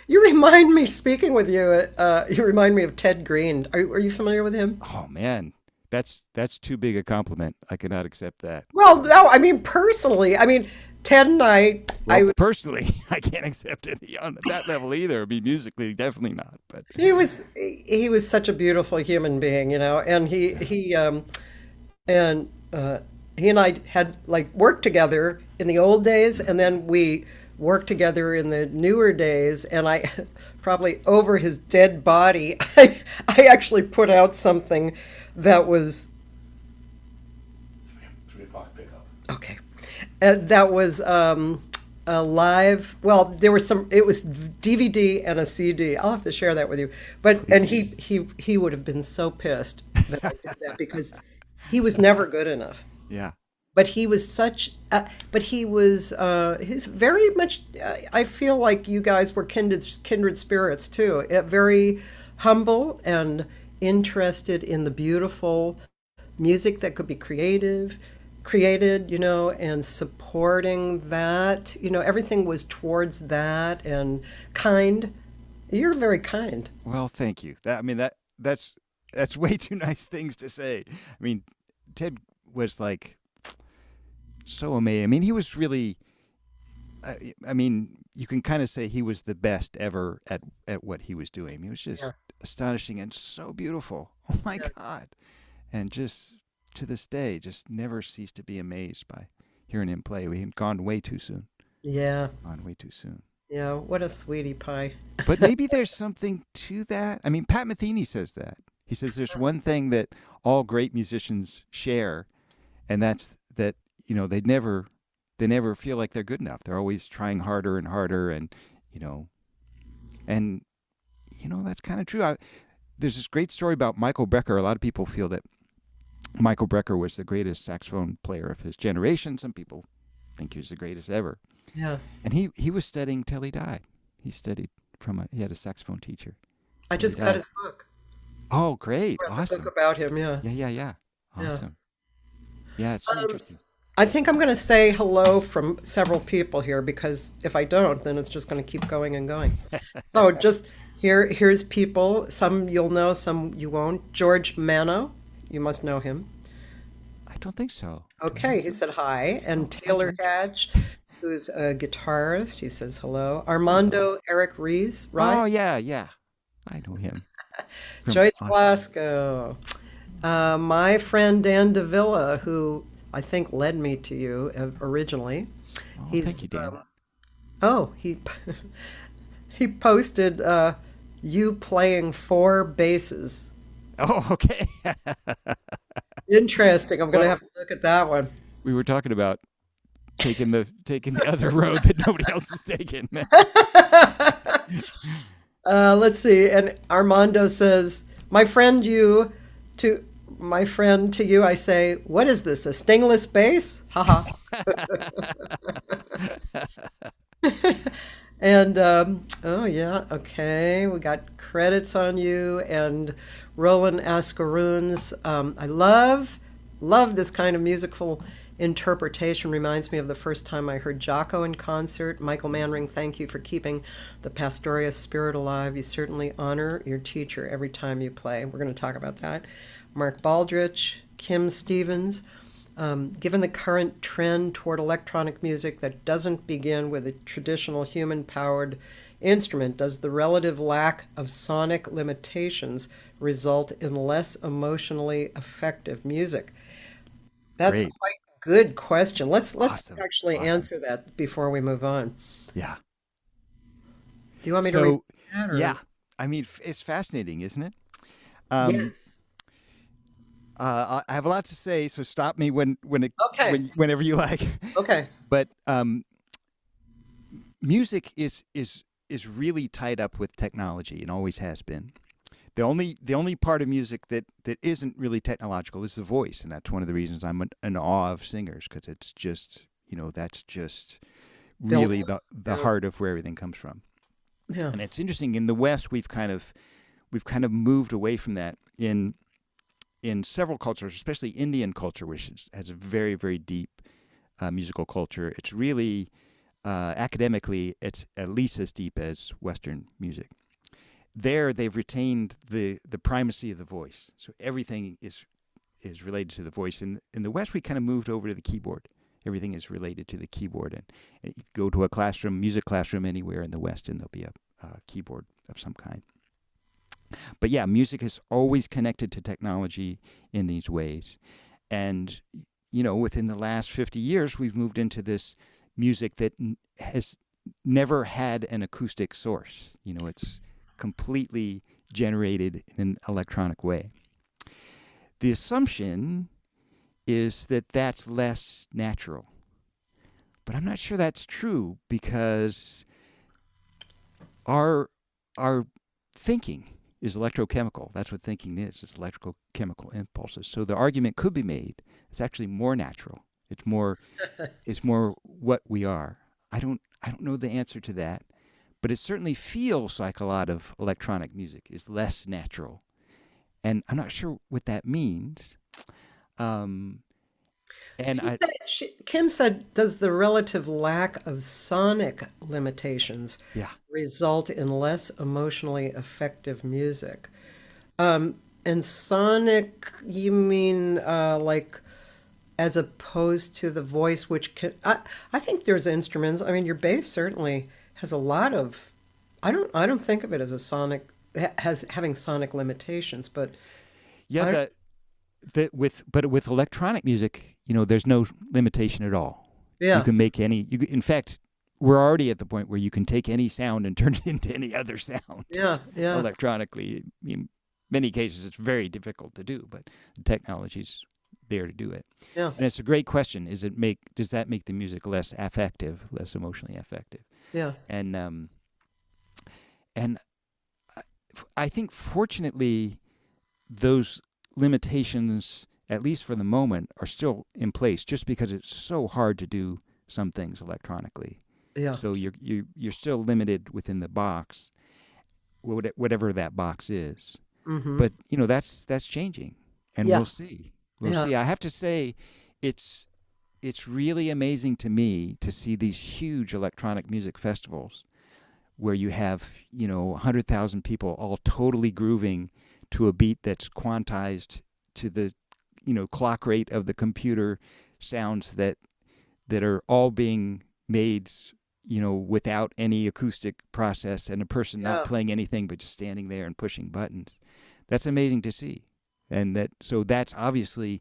You remind me, speaking with you, you remind me of Ted Green. Are you familiar with him? Oh man, that's too big a compliment. I cannot accept that. Well, no, I mean personally. I mean, Ted and I Well, was personally, I can't accept it on that level either. I mean, musically, definitely not. But he was such a beautiful human being, and and he and I had like worked together in the old days, and then we worked together in the newer days. And I probably over his dead body, I actually put out something that was 3 o'clock pickup. okay. That was a live. Well, there was some. It was DVD and a CD. I'll have to share that with you. And he would have been so pissed that I did that because he was never good enough. yeah, But he was such. But he was. He's very much. I feel like you guys were kindred spirits too. Very humble and interested in the beautiful music that could be created, and supporting that. Everything was towards that and kind. You're very kind. well, thank you. That I mean that's way too nice things to say. I mean, Ted was like so amazing. I mean, he was really. I mean, you can kind of say he was the best ever at what he was doing. He was just Yeah. astonishing and so beautiful. Oh my Yeah. God! And just to this day, just never cease to be amazed by hearing him play. We had gone way too soon. Yeah. Gone way too soon. Yeah. What a sweetie pie. But maybe there's something to that. I mean, Pat Metheny says that. He says there's one thing that all great musicians share, and that's that they never feel like they're good enough. They're always trying harder and harder, and you know, and that's kind of true. There's this great story about Michael Brecker. A lot of people feel that Michael Brecker was the greatest saxophone player of his generation. Some people think he was the greatest ever. Yeah. And he was studying till he died. He studied he had a saxophone teacher I till he just got died. his book. Oh, great. Read the book Awesome. about him. Yeah. Yeah, yeah, yeah. Yeah. Awesome. Yeah, it's so Um, interesting. I think I'm going to say hello from several people here because if I don't, then it's just going to keep going and going. So just here's people. Some you'll know, some you won't. George Mano, you must know him. I don't think so. Do I know Okay, he George? said hi. Oh, And hi, Taylor George. Hatch, who's a guitarist, he says hello. Oh, hello. Armando Eric Rees, right? Oh, yeah, yeah. I know him from Joyce Austin. Glasgow. My friend Dan Davila, who I think led me to you originally. Oh, thank He's you, Dan. oh he posted you playing four basses. Oh, okay. Interesting. I'm gonna Well, have to look at that one. we were talking about taking the other road that nobody else is taking. Let's see. And Armando says, to my friend to you, I say, what is this? A stingless bass? Haha. And oh yeah, okay. We got credits on you and Roland Ascaroons. I love this kind of musical interpretation reminds me of the first time I heard Jocko in concert. Michael Manring, thank you for keeping the Pastorius spirit alive. You certainly honor your teacher every time you play. We're going to talk about that. Mark Baldrich, Kim Stevens. Given the current trend toward electronic music that doesn't begin with a traditional human-powered instrument, does the relative lack of sonic limitations result in less emotionally effective music? That's Great. quite a good question. Let's Awesome. actually Awesome. answer that before we move on. Yeah. Do you want me to repeat So, that yeah, or I mean, it's fascinating, isn't it? Um, yes? I have a lot to say, so stop me Okay. whenever you like. Okay. But music is really tied up with technology and always has been. The only part of music that isn't really technological is the voice, and that's one of the reasons I'm in awe of singers, because it's just that's just Built. really the Yeah. heart of where everything comes from. Yeah. And it's interesting, in the West we've kind of moved away from that in several cultures, especially Indian culture, which has a very, very deep musical culture. It's really academically, it's at least as deep as Western music. There, they've retained the primacy of the voice, so everything is related to the voice. In the West, we kind of moved over to the keyboard. Everything is related to the keyboard, and you go to a classroom, music classroom anywhere in the West, and there'll be a keyboard of some kind. But yeah, music is always connected to technology in these ways. And, within the last 50 years, we've moved into this music that has never had an acoustic source. It's completely generated in an electronic way. The assumption is that that's less natural. But I'm not sure that's true, because our our thinking is electrochemical. That's what thinking is. It's electrical chemical impulses. So the argument could be made it's actually more natural. It's more what we are. I don't know the answer to that, but it certainly feels like a lot of electronic music is less natural. And I'm not sure what that means. Um, and I Kim said, does the relative lack of sonic limitations yeah. result in less emotionally effective music? And sonic, you mean like as opposed to the voice, which I think there's instruments. I mean, your bass certainly has a lot of. I don't think of it as a sonic has having sonic limitations, but Yeah, I with electronic music, there's no limitation at all. You yeah can make any. In fact, we're already at the point where you can take any sound and turn it into any other sound yeah electronically. I mean, many cases it's very difficult to do, but the technology's there to do it. yeah And it's a great question. Does that make the music less affective, less emotionally affective? yeah And and I think, fortunately, those limitations, at least for the moment, are still in place, just because it's so hard to do some things electronically. yeah So you're still limited within the box, whatever that box is. mm-hmm. But that's changing, and Yeah we'll see. We'll yeah see. I have to say, it's it's really amazing to me to see these huge electronic music festivals where you have 100,000 people all totally grooving to a beat that's quantized to the clock rate of the computer sounds that are all being made without any acoustic process, and a person not yeah playing anything but just standing there and pushing buttons. That's amazing to see. And that's obviously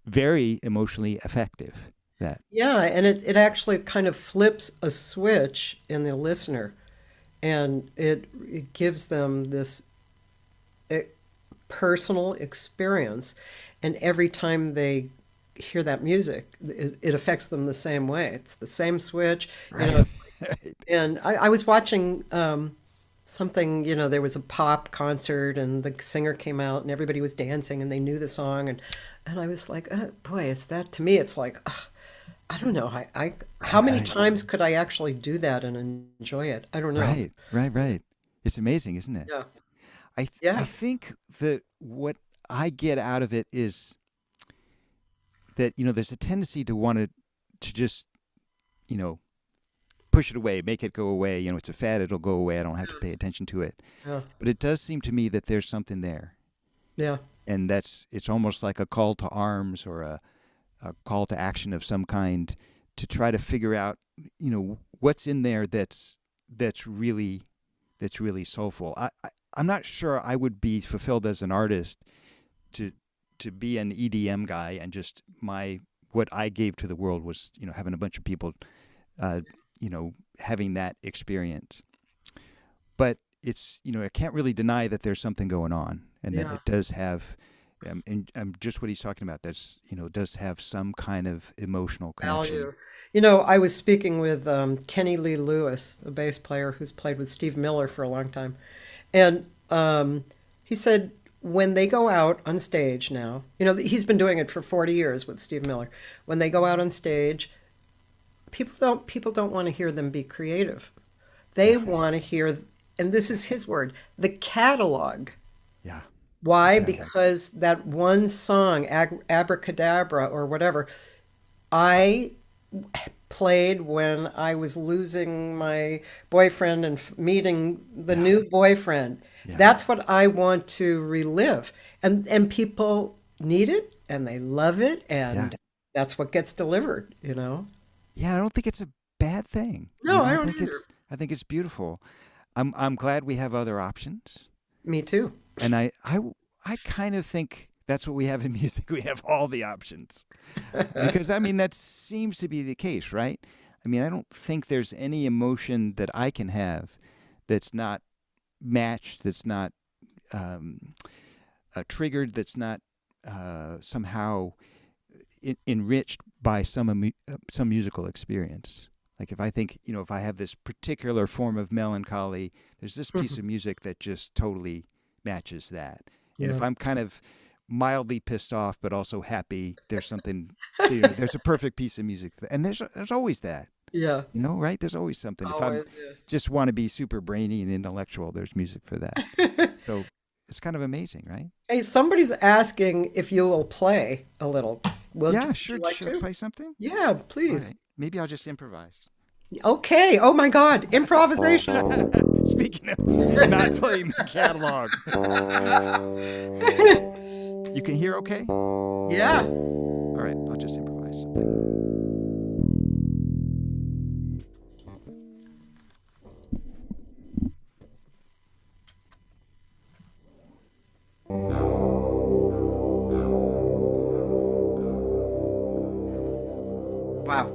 very emotionally effective. That yeah, and it actually kind of flips a switch in the listener, and it gives them this eh, personal experience, and every time they hear that music, it affects them the same way. It's the same switch, you know. right. And I was watching something, there was a pop concert, and the singer came out, and everybody was dancing, and they knew the song, and I was like, boy, it's that to me. It's like, ugh, I don't know. How Right, many right. times could I actually do that and enjoy it? I don't know. Right, right, right. It's amazing, isn't it? Yeah, I yeah, think that what I get out of it is that, there's a tendency to want to just, you know, push it away, make it go away. It's a fad, it'll go away. I don't have to pay attention to it. Yeah. But it does seem to me that there's something there. Yeah. And it's almost like a call to arms or a call to action of some kind to try to figure out, what's in there that's really soulful. I'm not sure I would be fulfilled as an artist to be an EDM guy and just what I gave to the world was, having a bunch of people, having that experience. But it's, I can't really deny that there's something going on, and that Yeah. it does have, and just what he's talking about. That's, does have some kind of emotional connection. Value. I was speaking with Kenny Lee Lewis, a bass player who's played with Steve Miller for a long time. And he said when they go out on stage now, he's been doing it for 40 years with Steve Miller. When they go out on stage, people don't want to hear them be creative. They Yeah, want to hear, and this is his word, the catalog. yeah, Why? exactly. Because that one song, Abracadabra or whatever, I played when I was losing my boyfriend and meeting the Yeah, new boyfriend. yeah, That's what I want to relive. And people need it and they love it yeah, and that's what gets delivered. yeah. I don't think it's a bad thing. No, I I don't think either. it's beautiful. I'm glad we have other options. Me too. And I kind of think that's what we have in music. We have all the options. Because, I mean, that seems to be the case, right? I mean, I don't think there's any emotion that I can have that's not matched, that's not um, triggered, that's not somehow enriched by some musical experience. Like if I think, if I have this particular form of melancholy, there's this piece of music that just totally matches that. And if Yeah. I'm kind of mildly pissed off but also happy, there's something, there's a perfect piece of music. And there's always that, Yeah. right? There's always something. If I'm Always. just want to be super brainy and intellectual, there's music for that. Yeah. So it's kind of amazing, right? Hey, somebody's asking if you will play a little. Would Yeah, would sure. you like Should I to? play something? Yeah, All please. right. Maybe I'll just improvise. Okay. Oh my God. Improvisation. Speaking of not playing the catalog, you can hear okay? Yeah. All right, I'll just improvise something. Wow.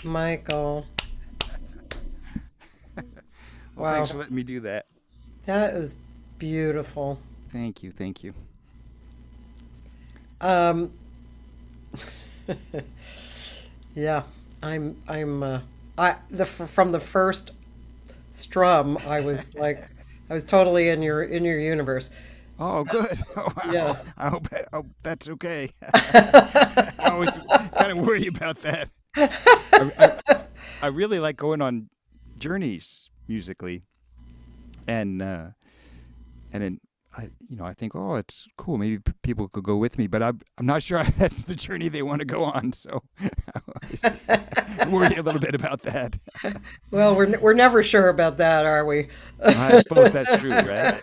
Michael, Well, thanks wow, for letting me do that. that is beautiful. Thank you. Thank you. Um, yeah, I'm from the first strum, I was like, I was totally in your universe. Oh, good. Oh, wow. Yeah. I hope that's okay. I always kind of worry about that. I, I, I really like going on journeys musically, and then I think, oh, it's cool. Maybe people could go with me, but I'm not sure that's the journey they want to go on. So I always worry a little bit about that. Well, we're never sure about that, are we? I suppose that's true, right? Right.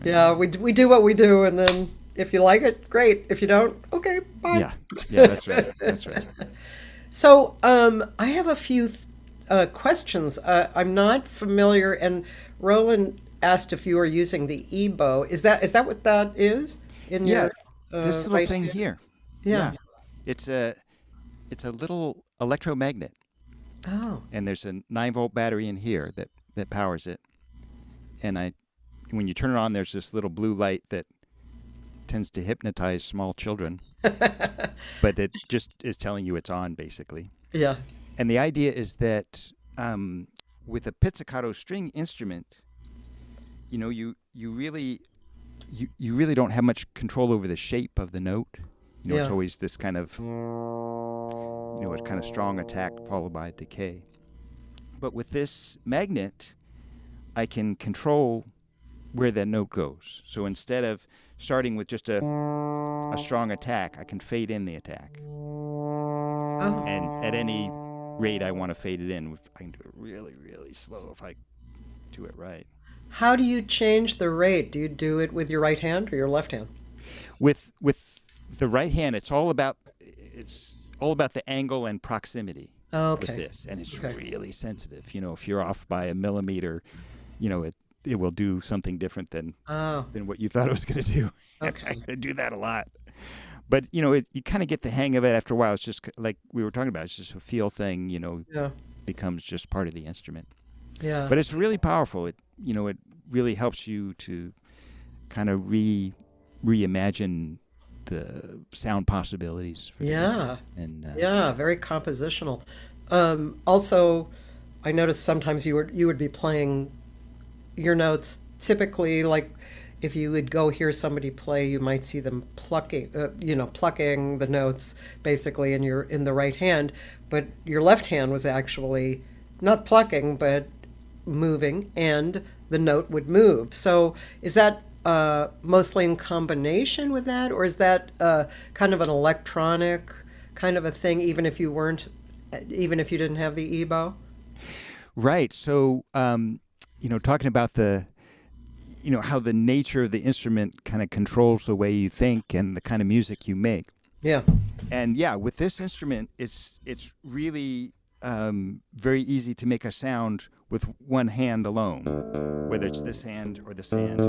Yeah, we do what we do, and then if you like it, great. If you don't, okay, bye. Yeah. Yeah. That's right. That's right. So, I have a few questions. I'm not familiar, and Roland asked if you were using the e-bow. Is that what that is in Yeah, your this little right thing hand? here. Yeah. Yeah, it's a little electromagnet, Oh. and there's a 9-volt battery in here that powers it. And when you turn it on, there's this little blue light that tends to hypnotize small children, but it just is telling you it's on, basically. Yeah. And the idea is that with a pizzicato string instrument, you really don't have much control over the shape of the note. It's Yeah. always this kind of a kind of strong attack followed by decay. But with this magnet, I can control where that note goes. So instead of starting with just a strong attack, I can fade in the attack. And Oh. at any rate I want to fade it in, I can do it really, really slow if I do it right. How do you change the rate? Do you do it with your right hand or your left hand? With the right hand, it's all about the angle and proximity with Okay. this, and it's Okay. really sensitive. If you're off by a millimeter, it will do something different Oh. than what you thought it was going to do. Okay. I do that a lot. But you kind of get the hang of it after a while. It's just like we were talking about. It's just a feel thing. Yeah. Becomes just part of the instrument. Yeah. But it's really powerful. It really helps you to kind of reimagine the sound possibilities for the Yeah. business. And Yeah. Very compositional. Also, I noticed sometimes you would be playing your notes typically like if you would go hear somebody play, you might see them plucking the notes basically in the right hand, but your left hand was actually not plucking but moving, and the note would move. So is that mostly in combination with that, or is that kind of an electronic kind of a thing, even if you didn't have the ebow? right. So talking about how the nature of the instrument kind of controls the way you think and the kind of music you make. Yeah. And yeah, with this instrument, it's really very easy to make a sound with one hand alone, whether it's this hand or this hand,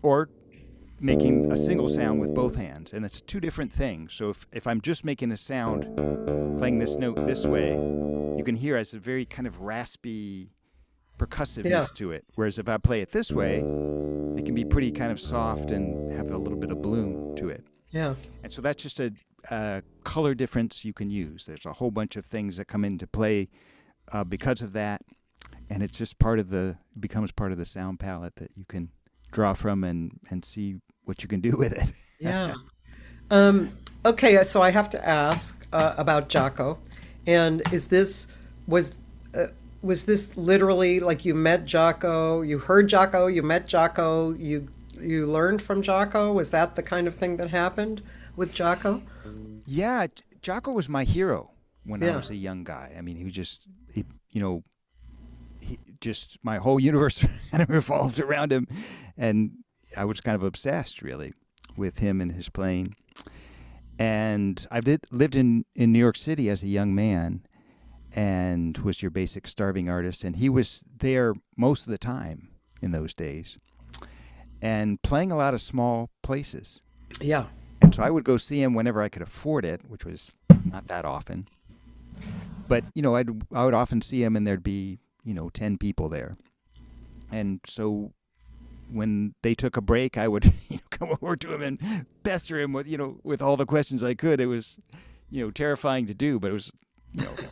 or making a single sound with both hands. And it's two different things. So if I'm just making a sound, playing this note this way, you can hear as a very kind of raspy Yeah. percussiveness to it. Whereas if I play it this way, it can be pretty kind of soft and have a little bit of bloom to it. Yeah. And so that's just a color difference you can use. There's a whole bunch of things that come into play because of that, and it's just becomes part of the sound palette that you can draw from and see what you can do with it. Yeah. Um, okay, so I have to ask about Jocko, and was uh, was this literally like you met Jocko, you heard Jocko, you met Jocko, you learned from Jocko? Was that the kind of thing that happened with Jocko? Yeah, Jocko was my hero when I Yeah. was a young guy. I mean, you know, just my whole universe kind of revolved around him, and I was kind of obsessed, really, with him and his playing. And lived in New York City as a young man, and was your basic starving artist. And he was there most of the time in those days, and playing a lot of small places. Yeah. And so I would go see him whenever I could afford it, which was not that often. But I would often see him, and there'd be 10 people there. And so when they took a break, I would come over to him and pester him with all the questions I could. It was terrifying to do, but it was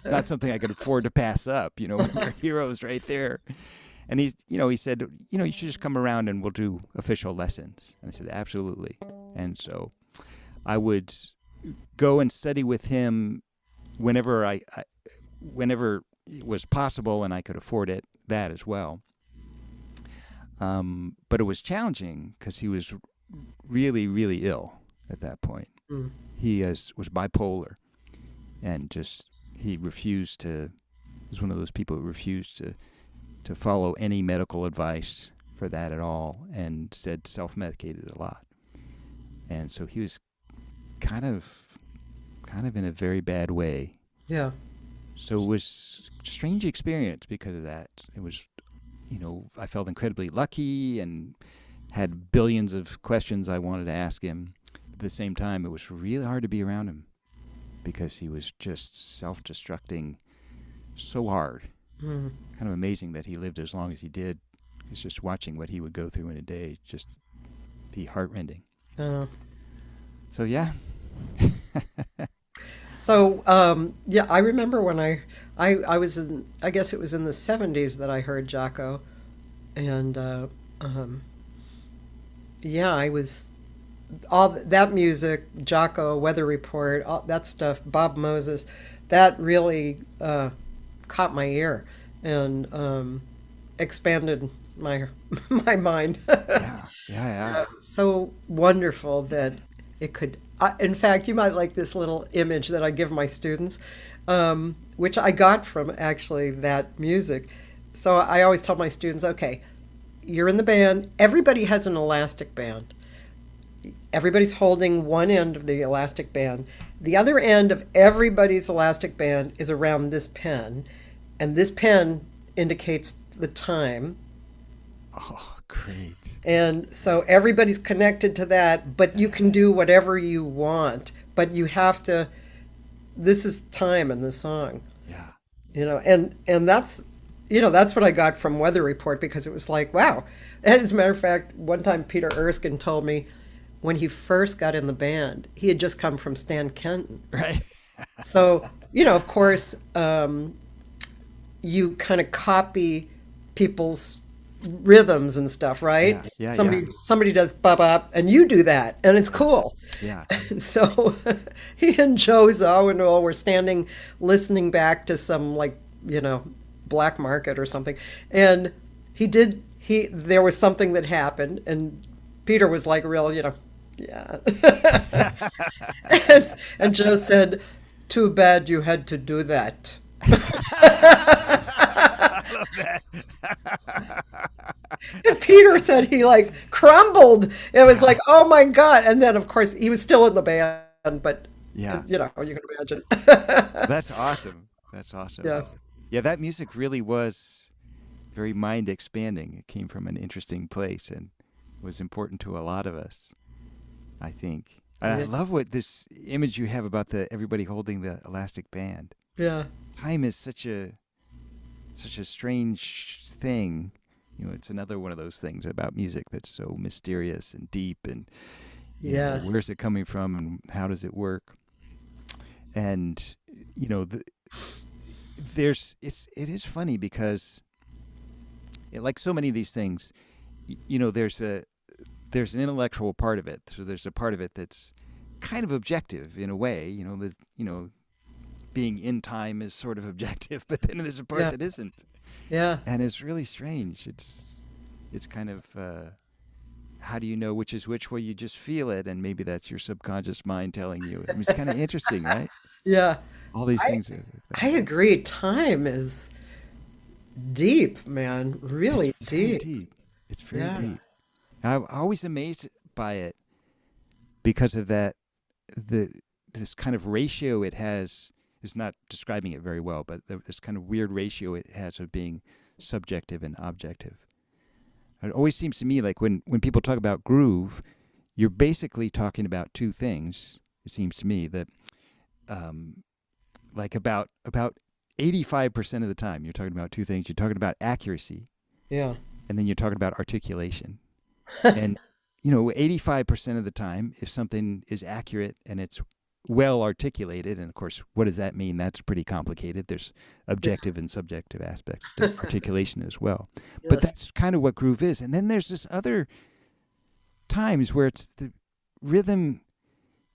not something I could afford to pass up. When your hero's right there. And he said, you should just come around and we'll do official lessons. And I said, absolutely. And so I would go and study with him whenever whenever it was possible and I could afford that as well. But it was challenging because he was really, really ill at that point. Mm. He was bipolar, and he refused to. Was one of those people who refused to follow any medical advice for that at all, and said self-medicated a lot. And so he was kind of in a very bad way. Yeah. So it was a strange experience because of that. It was, I felt incredibly lucky and had billions of questions I wanted to ask him. At the same time, it was really hard to be around him because he was just self-destructing so hard. Mm. Kind of amazing that he lived as long as he did. It's just watching what he would go through in a day, just be heartrending. Uh, So yeah. so yeah, I remember when I was in, I guess it was in the 70s that I heard Jocko, and um, yeah, I was all that music, Jocko, Weather Report, all that stuff, Bob Moses, that really caught my ear and expanded my my mind. Yeah. Yeah. Yeah. So wonderful that it could. In fact, you might like this little image that I give my students, which I got from actually that music. So I always tell my students, okay, you're in the band. Everybody has an elastic band. Everybody's holding one end of the elastic band. The other end of everybody's elastic band is around this pen, and this pen indicates the time. Oh, great. And so everybody's connected to that, but you can do whatever you want, but you have to, this is time in the song, Yeah. and that's what I got from Weather Report because it was like, wow. And as a matter of fact, one time Peter Erskine told me when he first got in the band, he had just come from Stan Kenton. Right. So, of course, you kind of copy people's rhythms and stuff, right? Yeah. Yeah. Yeah. Somebody does bop up, and you do that, and it's cool. Yeah. And so he and Joe Zawinul were standing listening back to some black market or something, and there was something that happened, and Peter was like real, yeah. And Joe said, "Too bad you had to do that." I love that. And Peter said he like crumbled. It was like, oh my God. And then, of course, he was still in the band, but Yeah. you can imagine. That's awesome. That's awesome. Yeah. Yeah, that music really was very mind expanding. It came from an interesting place and was important to a lot of us, I think. And I Yeah. love what this image you have about the everybody holding the elastic band. Yeah. Time is such a strange thing. It's another one of those things about music that's so mysterious and deep and where's Yes. it coming from and how does it work? And the, it is funny because like so many of these things, there's an intellectual part of it. So there's a part of it that's kind of objective in a way, being in time is sort of objective, but then there's a part Yeah. that isn't. Yeah. And it's really strange. It's kind of how do you know which is which? Well, you just feel it, and maybe that's your subconscious mind telling you. I mean, it's kind of interesting, right? Yeah. All these I things. I agree. Time is deep, man. Really It's very deep. deep. It's very Yeah. deep. I'm always amazed by it because of that. This kind of ratio it has is not describing it very well, but this kind of weird ratio it has of being subjective and objective. It always seems to me like when people talk about groove, you're basically talking about two things. It seems to me that like about 85% of the time you're talking about two things. You're talking about accuracy, Yeah. and then you're talking about articulation. And 85% of the time, if something is accurate and it's well articulated, and of course, what does that mean? That's pretty complicated. There's objective and subjective aspects to articulation as well. But Yes. that's kind of what groove is. And then there's this other times where it's the rhythm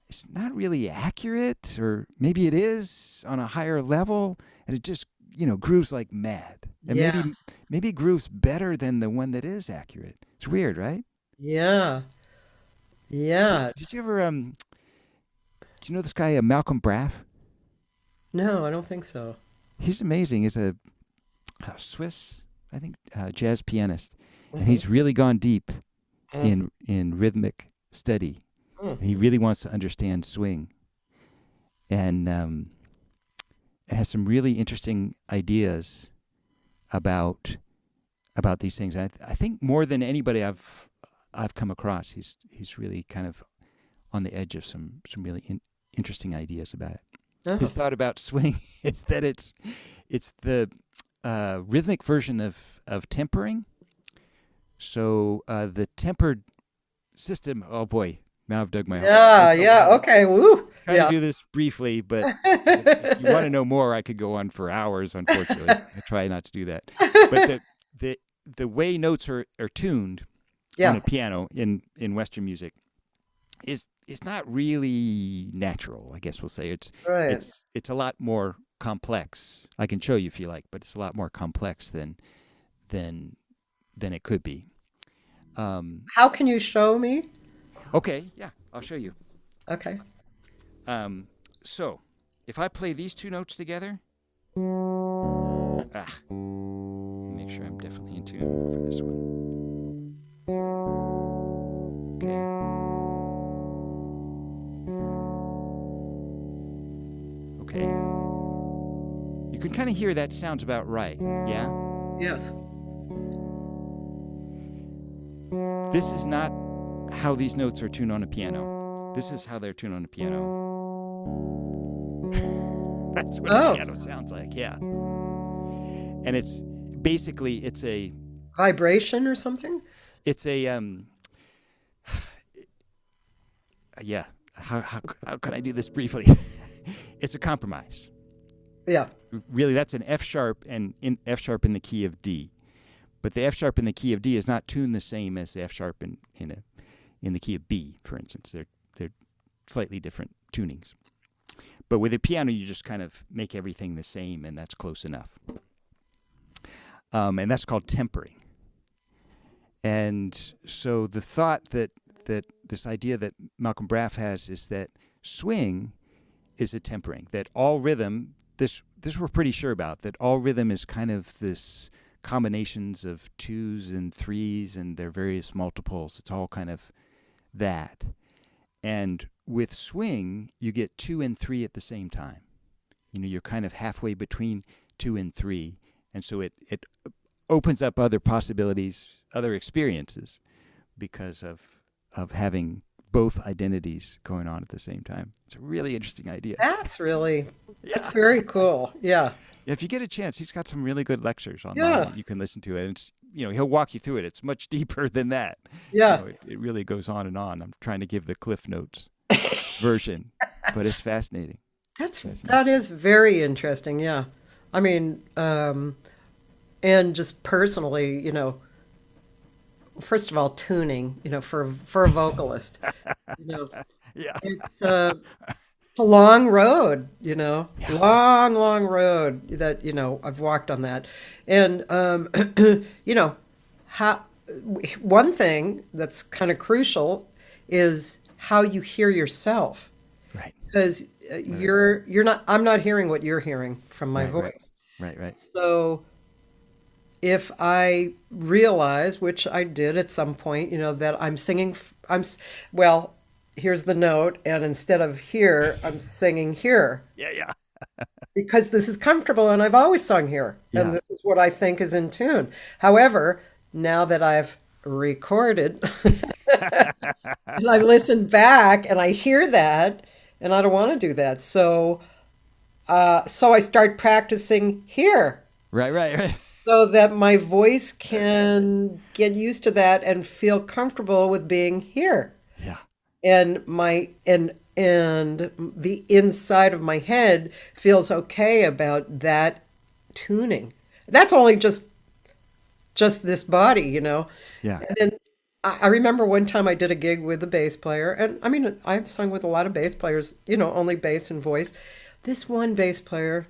is not really accurate, or maybe it is on a higher level, and it just grooves like mad. And Yeah. maybe it grooves better than the one that is accurate. It's weird, right? Yeah. Yeah. Did you ever do you know this guy Malcolm Braff? No, I don't think so. He's amazing. He's a Swiss, I think, jazz pianist, and Hmm. he's really gone deep Uh, in rhythmic study. mm. And he really wants to understand swing, and and has some really interesting ideas about these things. And I think more than anybody I've come across, he's really kind of on the edge of some really interesting ideas about it. Oh. His thought about swing is that it's the rhythmic version of tempering. So the tempered system. Oh boy, now I've dug my hole. Yeah. Okay. Woo. Trying to do this briefly, but if you want to know more, I could go on for hours. Unfortunately, I try not to do that. But the way notes are tuned on a piano in Western music is not really natural. I guess we'll say it's a lot more complex. I can show you if you like, but it's a lot more complex than it could be. How can you show me? Okay, yeah, I'll show you. Okay. So, if I play these two notes together, make sure I'm definitely in tune for this one. Okay. You can kind of hear that sounds about right, yeah? Yes. This is not how these notes are tuned on a piano. This is how they're tuned on a piano. That's what a piano sounds like, yeah. And it's basically a vibration or something. It's a yeah. How can I do this briefly? It's a compromise. Yeah. Really, that's an F sharp and F sharp in the key of D. But the F sharp in the key of D is not tuned the same as the F sharp in the key of B, for instance. They're slightly different tunings. But with a piano, you just kind of make everything the same, and that's close enough. And that's called tempering. And so the thought that this idea that Malcolm Braff has is that swing is a tempering, that all rhythm, this we're pretty sure about, that all rhythm is kind of this combinations of twos and threes and their various multiples. It's all kind of that. And with swing, you get 2 and 3 at the same time. You're kind of halfway between 2 and 3. And so it opens up other possibilities, other experiences, because of having both identities going on at the same time. It's a really interesting idea. That's very cool. Yeah. If you get a chance, he's got some really good lectures online that you can listen to. And it's, he'll walk you through it. It's much deeper than that. Yeah. It really goes on and on. I'm trying to give the Cliff Notes version, but it's fascinating. That is very interesting. Yeah. I mean, and just personally, first of all, tuning, for a vocalist, Yeah. it's a long road, long road that, I've walked on that. And, one thing that's kind of crucial is how you hear yourself. Right. Because I'm not hearing what you're hearing from my voice. Right. So if I realize, which I did at some point, that I'm singing, here's the note, and instead of here, I'm singing here. Yeah. Because this is comfortable, and I've always sung here, and this is what I think is in tune. However, now that I've recorded, and I listen back, and I hear that, and I don't want to do that, so I start practicing here. Right. So that my voice can get used to that and feel comfortable with being here. Yeah. And and the inside of my head feels okay about that tuning. That's only just this body, Yeah. And then I remember one time I did a gig with a bass player, and I mean, I've sung with a lot of bass players, only bass and voice. This one bass player,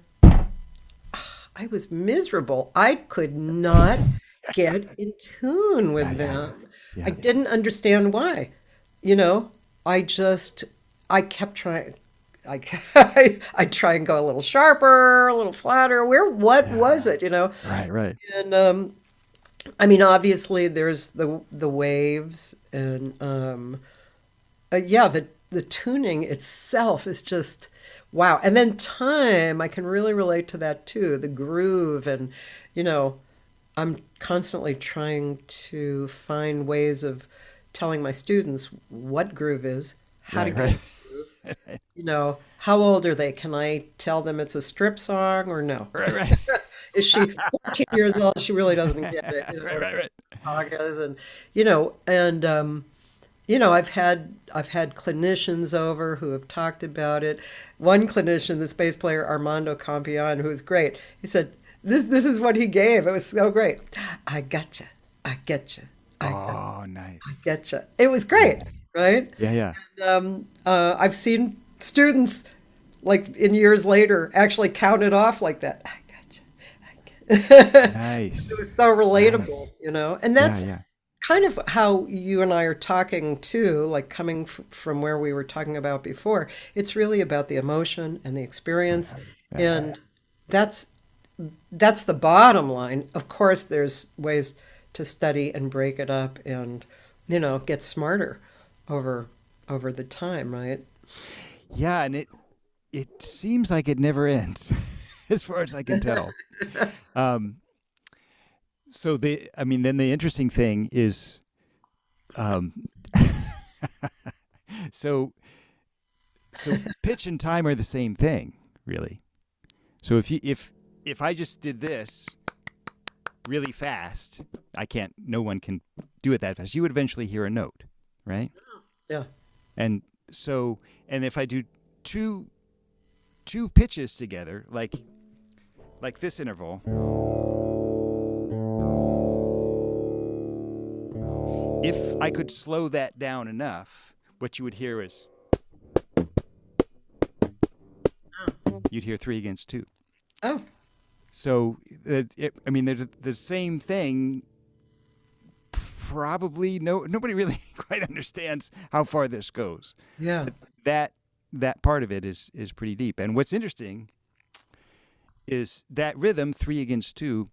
I was miserable. I could not get in tune with them. Yeah. I didn't understand why. I kept trying. I'd try and go a little sharper, a little flatter. What was it, Right. And I mean, obviously there's the waves and the tuning itself is just Wow. And then time, I can really relate to that too, the groove. And, you know, I'm constantly trying to find ways of telling my students what groove is, how to Right, get in right. the groove. You know, how old are they? Can I tell them it's a strip song or no? Right, right. Is she 14 years old? She really doesn't get it. You know Right, what right, right. a song is, and I've had clinicians over who have talked about it. One clinician, this bass player Armando Campion, who is great, he said, "This is what he gave. It was so great. I gotcha. I getcha. Oh, I nice. getcha." It was great, Nice. right? Yeah, yeah. I've seen students like in years later actually count it off like that. I gotcha. It Nice. was so relatable, Nice. and Yeah, that's yeah. kind of how you and I are talking too, like coming from where we were talking about before. It's really about the emotion and the Right, experience, right, and that's that's the bottom line. Of course, there's ways to study and break it up and, get smarter over over the time, right? yeah, and it seems like it never ends, as far as I can tell. Um, so then the interesting thing is, um, so so pitch and time are the same thing, really. So if I just did this really fast, no one can do it that fast. You would eventually hear a note, right? Yeah. And and if I do two pitches together, like this interval, if I could slow that down enough, what you would hear is you'd hear 3 against 2. Oh, So there's the same thing. Probably nobody really quite understands how far this goes. yeah. That that part of it is pretty deep. And what's interesting is that rhythm 3 against 2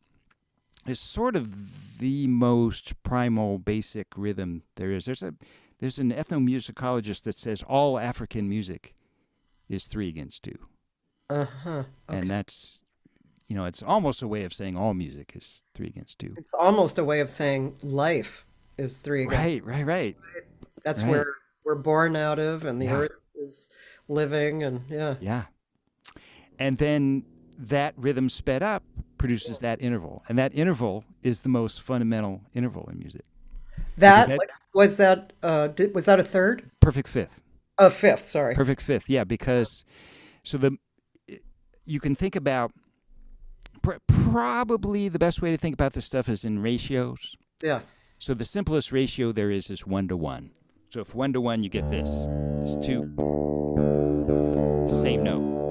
is sort of the most primal, basic rhythm there is. There's an ethnomusicologist that says all African music is 3 against 2, Uh-huh. and Okay. that's it's almost a way of saying all music is 3 against 2. It's almost a way of saying life is three against. Right, right, right, That's where right. we're born out of, and the Yeah, earth is living, and yeah. yeah. And then that rhythm sped up produces that interval, and that interval is the most fundamental interval in music because That that was that a third? perfect fifth, A fifth, sorry. perfect fifth. Yeah, because so the you can think about probably the best way to think about this stuff is in ratios. Yeah. So the simplest ratio there is 1 to 1. So if 1 to 1, you get this. It's 2, same note.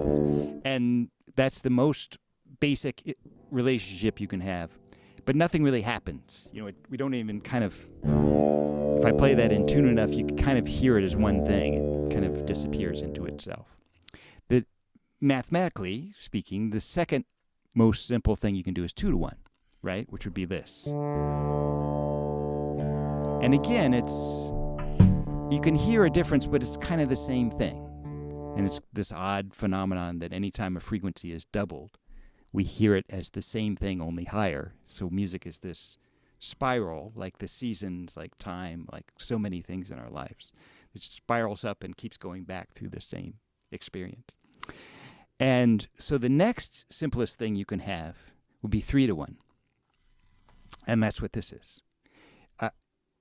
And that's the most basic relationship you can have. But nothing really happens. We don't even kind of, if I play that in tune enough, you can kind of hear it as one thing. It kind of disappears into itself. The, mathematically speaking, the second most simple thing you can do is 2 to 1, right? Which would be this. And again, you can hear a difference, but it's kind of the same thing. And it's this odd phenomenon that anytime a frequency is doubled, we hear it as the same thing, only higher. So music is this spiral, like the seasons, like time, like so many things in our lives. It spirals up and keeps going back through the same experience. And so the next simplest thing you can have would be 3 to 1. And that's what this is.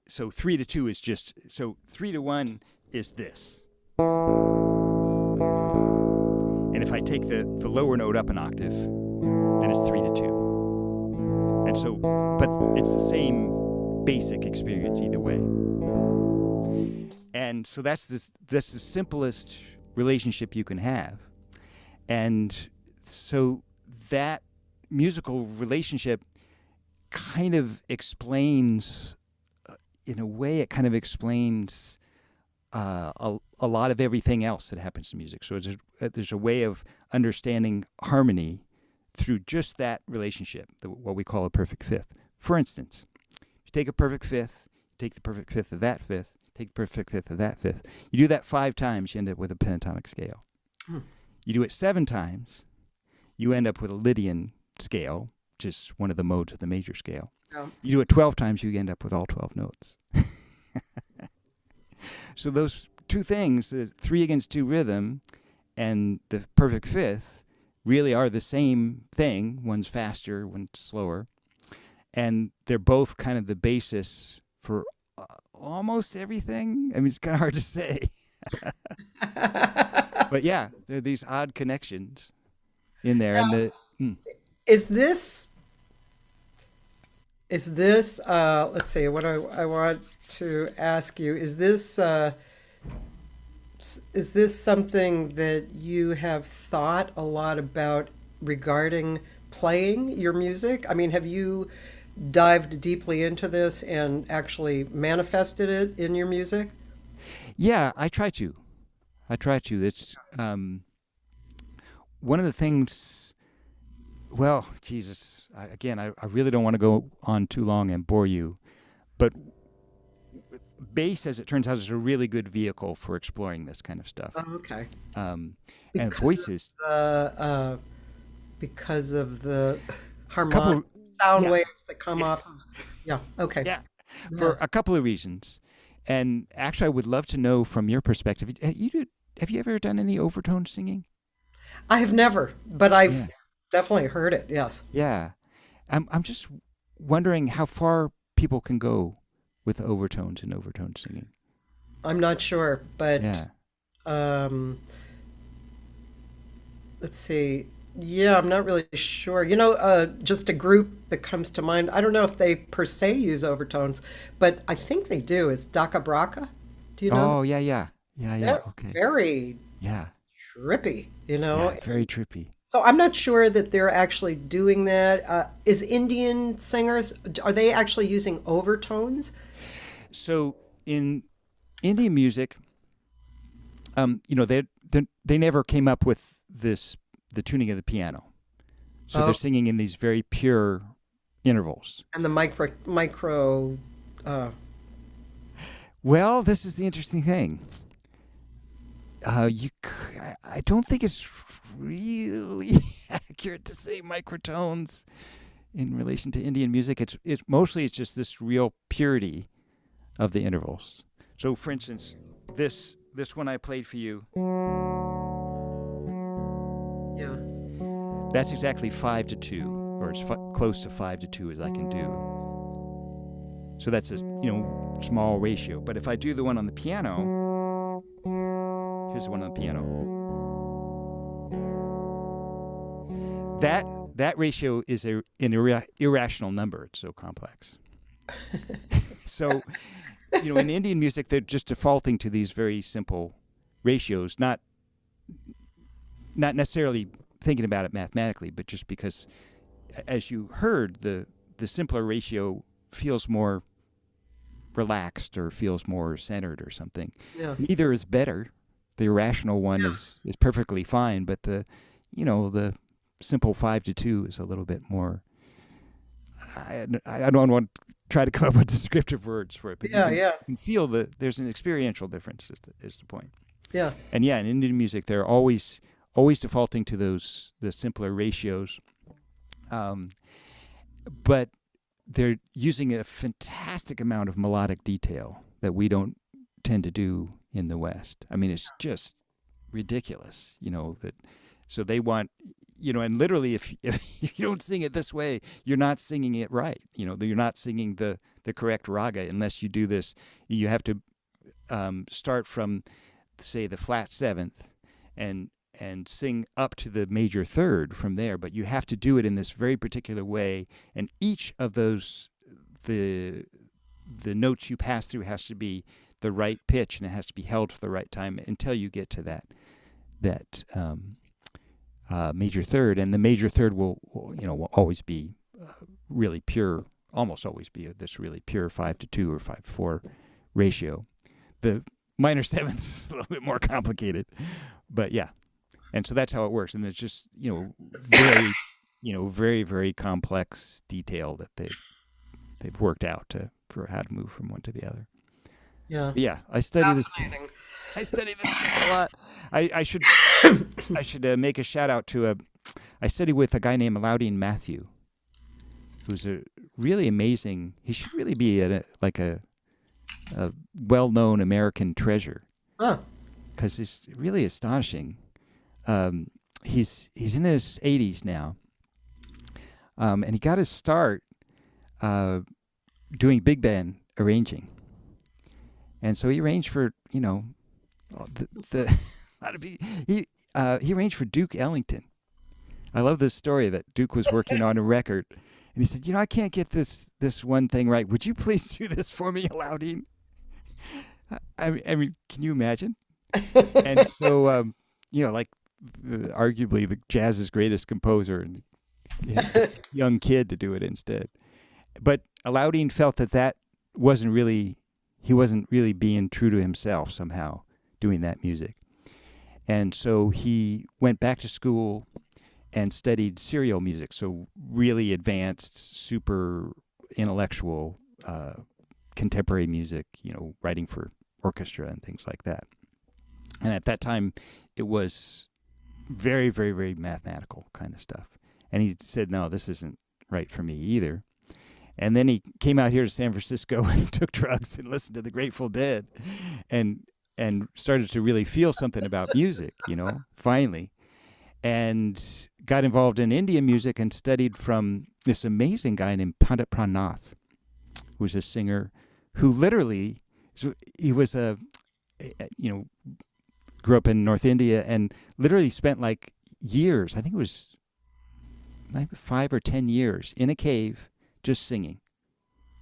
So 3 to 2 is so 3 to 1 is this. And if I take the lower note up an octave, then it's 3 to 2. And so, but it's the same basic experience either way. And so that's the simplest relationship you can have. And so that musical relationship kind of explains, in a way, it kind of explains a lot of everything else that happens to music. So there's a way of understanding harmony through just that relationship, what we call a perfect fifth. For instance, you take a perfect fifth, take the perfect fifth of that fifth, take the perfect fifth of that fifth. You do that 5 times, you end up with a pentatonic scale. You do it 7 times, you end up with a Lydian scale, which is one of the modes of the major scale. Yeah. You do it 12 times, you end up with all 12 notes. So those two things, the 3 against 2 rhythm and the perfect fifth, really are the same thing. One's faster, one's slower. And they're both kind of the basis for almost everything. I mean, it's kind of hard to say. But yeah, there are these odd connections in there. Now, And is this let's see, what I want to ask you, is this something that you have thought a lot about regarding playing your music? I mean, have you dived deeply into this and actually manifested it in your music? yeah, I try to. It's one of the things. Well, Jesus, I really don't want to go on too long and bore you, but bass, as it turns out, is a really good vehicle for exploring this kind of stuff. Oh, okay. Um, and Because of voices, because of the harmonic couple, sound yeah, waves that come off. yes, Yeah. Okay. yeah, Yeah. for a couple of reasons. And actually, I would love to know from your perspective. Have you ever done any overtone singing? I have never, but I've Yeah, definitely heard it. Yes. yeah. I'm just wondering how far people can go with overtones and overtone singing. I'm not sure, but Yeah. um, let's see. Yeah, I'm not really sure. Just a group that comes to mind. I don't know if they per se use overtones, but I think they do. Is Daka Braka? Do you know them? Oh, yeah, yeah, yeah, yeah. They're Okay. very Yeah, trippy, yeah. Very trippy. So I'm not sure that they're actually doing that. Is Indian singers, are they actually using overtones? So in Indian music, they never came up with the tuning of the piano. So they're Oh, singing in these very pure intervals. and the micro, uh, Well, this is the interesting thing. I don't think it's really accurate to say microtones in relation to Indian music. It's mostly it's just this real purity of the intervals. So, for instance, this one I played for you, yeah. that's exactly 5/2, or as close to 5/2 as I can do. So that's a small ratio. But if I do the one on the piano, here's the one on the piano. That ratio is an irrational number. It's so complex. So, in Indian music, they're just defaulting to these very simple ratios, not necessarily thinking about it mathematically, but just because, as you heard, the simpler ratio feels more relaxed or feels more centered or something. Yeah. Neither is better. The irrational one Yeah. is perfectly fine, but the simple 5/2 is a little bit more. I don't want to try to come up with descriptive words for it, but you Yeah. can Yeah. feel there's an experiential difference. Is the point. Yeah. And yeah, in Indian music, they're always defaulting to the simpler ratios, um, but they're using a fantastic amount of melodic detail that we don't tend to do in the West. I mean, it's just ridiculous, that. So they want, and literally, if you don't sing it this way, you're not singing it right. You're not singing the correct raga unless you do this. You have to start from, say, the flat seventh, and sing up to the major third from there. But you have to do it in this very particular way, and each of those the notes you pass through has to be the right pitch, and it has to be held for the right time until you get to that major third, and the major third will always be really pure, almost always be this really pure 5/2 or 5/4 ratio. The minor sevenths is a little bit more complicated, but yeah, and so that's how it works, and it's just very very very complex detail that they've worked out for how to move from one to the other. Yeah. But yeah, I study this. Fascinating. I study this stuff a lot. I should make a shout out to I study with a guy named Alaudin Matthew, who's a really amazing. He should really be a well-known American treasure Oh, because he's really astonishing. He's in his 80s now, and he got his start doing big band arranging, and so he arranged for the a lot of he arranged for Duke Ellington. I love this story that Duke was working on a record, and he said, I can't get this one thing right. Would you please do this for me, Alaudin? I mean, can you imagine? And so, arguably the jazz's greatest composer, and young kid to do it instead. But Alaudin felt that he wasn't really being true to himself somehow doing that music. And so he went back to school and studied serial music, so really advanced, super intellectual contemporary music, writing for orchestra and things like that. And at that time, it was very, very, very mathematical kind of stuff. And he said, no, this isn't right for me either. And then he came out here to San Francisco and took drugs and listened to the Grateful Dead and started to really feel something about music, finally. And got involved in Indian music and studied from this amazing guy named Pandit Pranath, who was a singer who literally, he was grew up in North India and literally spent like years, I think it was maybe 5 or 10 years in a cave just singing.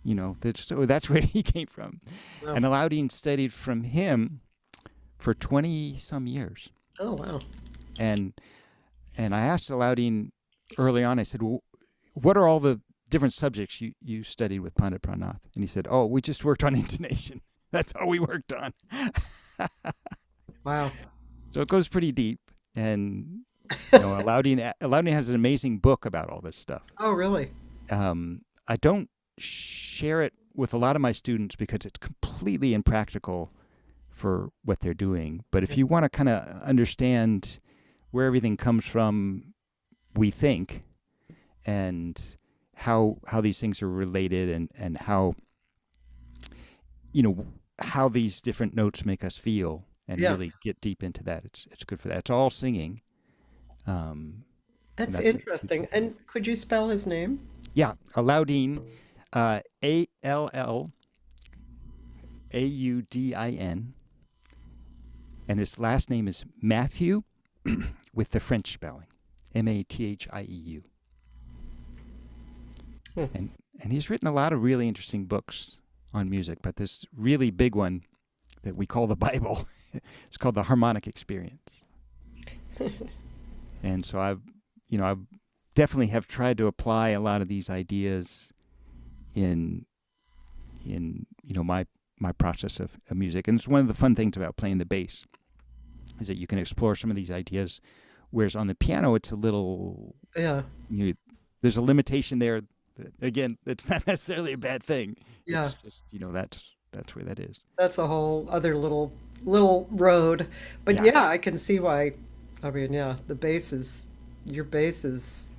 So that's where he came from. Wow. And Alaudin studied from him for 20 some years. Oh, wow. And I asked Alaudin early on, I said, well, what are all the different subjects you studied with Pandit Pranath? And he said, we just worked on intonation. That's all we worked on. Wow. So it goes pretty deep. And Alaudin has an amazing book about all this stuff. Oh, really? I don't share it with a lot of my students because it's completely impractical for what they're doing. But if you want to kind of understand where everything comes from, we think, and how these things are related, and how how these different notes make us feel, and really get deep into that. It's good for that. It's all singing. That's interesting. And could you spell his name? Yeah, Alaudin, Allaudin, and his last name is Matthew with the French spelling, Mathieu. And he's written a lot of really interesting books on music, but this really big one that we call the Bible, it's called The Harmonic Experience. And so I've definitely have tried to apply a lot of these ideas in my process of music. And it's one of the fun things about playing the bass is that you can explore some of these ideas, whereas on the piano it's a little there's a limitation there. Again, it's not necessarily a bad thing. Yeah. It's just that's where that is. That's a whole other little road. But yeah, I can see why. I mean, your bass is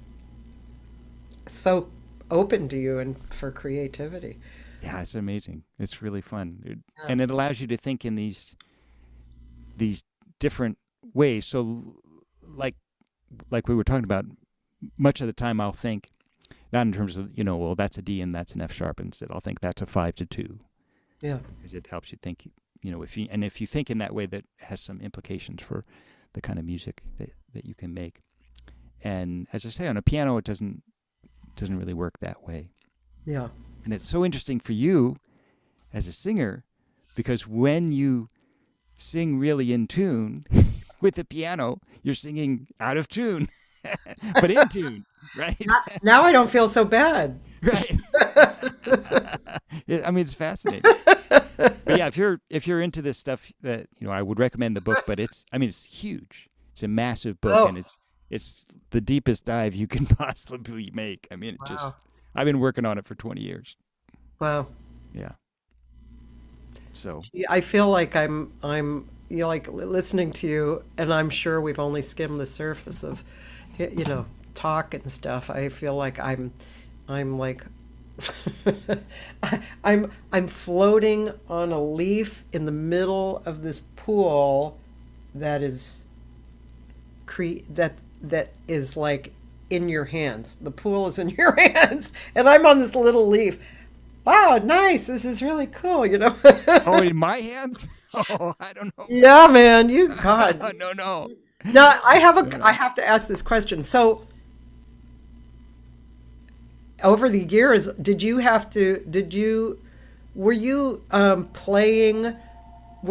so open to you and for creativity. Yeah, it's amazing. It's really fun. And it allows you to think in these different ways. So like we were talking about, much of the time I'll think not in terms of, well, that's a D and that's an F sharp, instead I'll think that's a 5-2. Yeah. Because it helps you think, if you think in that way, that has some implications for the kind of music that you can make. And as I say, on a piano, it doesn't really work that way. Yeah. And it's so interesting for you as a singer, because when you sing really in tune with the piano, you're singing out of tune, but in tune, right? Now I don't feel so bad. Right. It's fascinating. But yeah, if you're into this stuff, that I would recommend the book. But it's huge. It's a massive book, and it's the deepest dive you can possibly make. Wow. I've been working on it for 20 years. Wow. Yeah. So I feel like I'm listening to you, and I'm sure we've only skimmed the surface of, talk and stuff. I feel like I'm like, I'm floating on a leaf in the middle of this pool that is that is like in your hands. The pool is in your hands, and I'm on this little leaf. Wow, nice. This is really cool. Oh, in my hands? Oh, I don't know Yeah, man, you God. about no, no. Now, No, I no. have to ask this question. So, over the years, were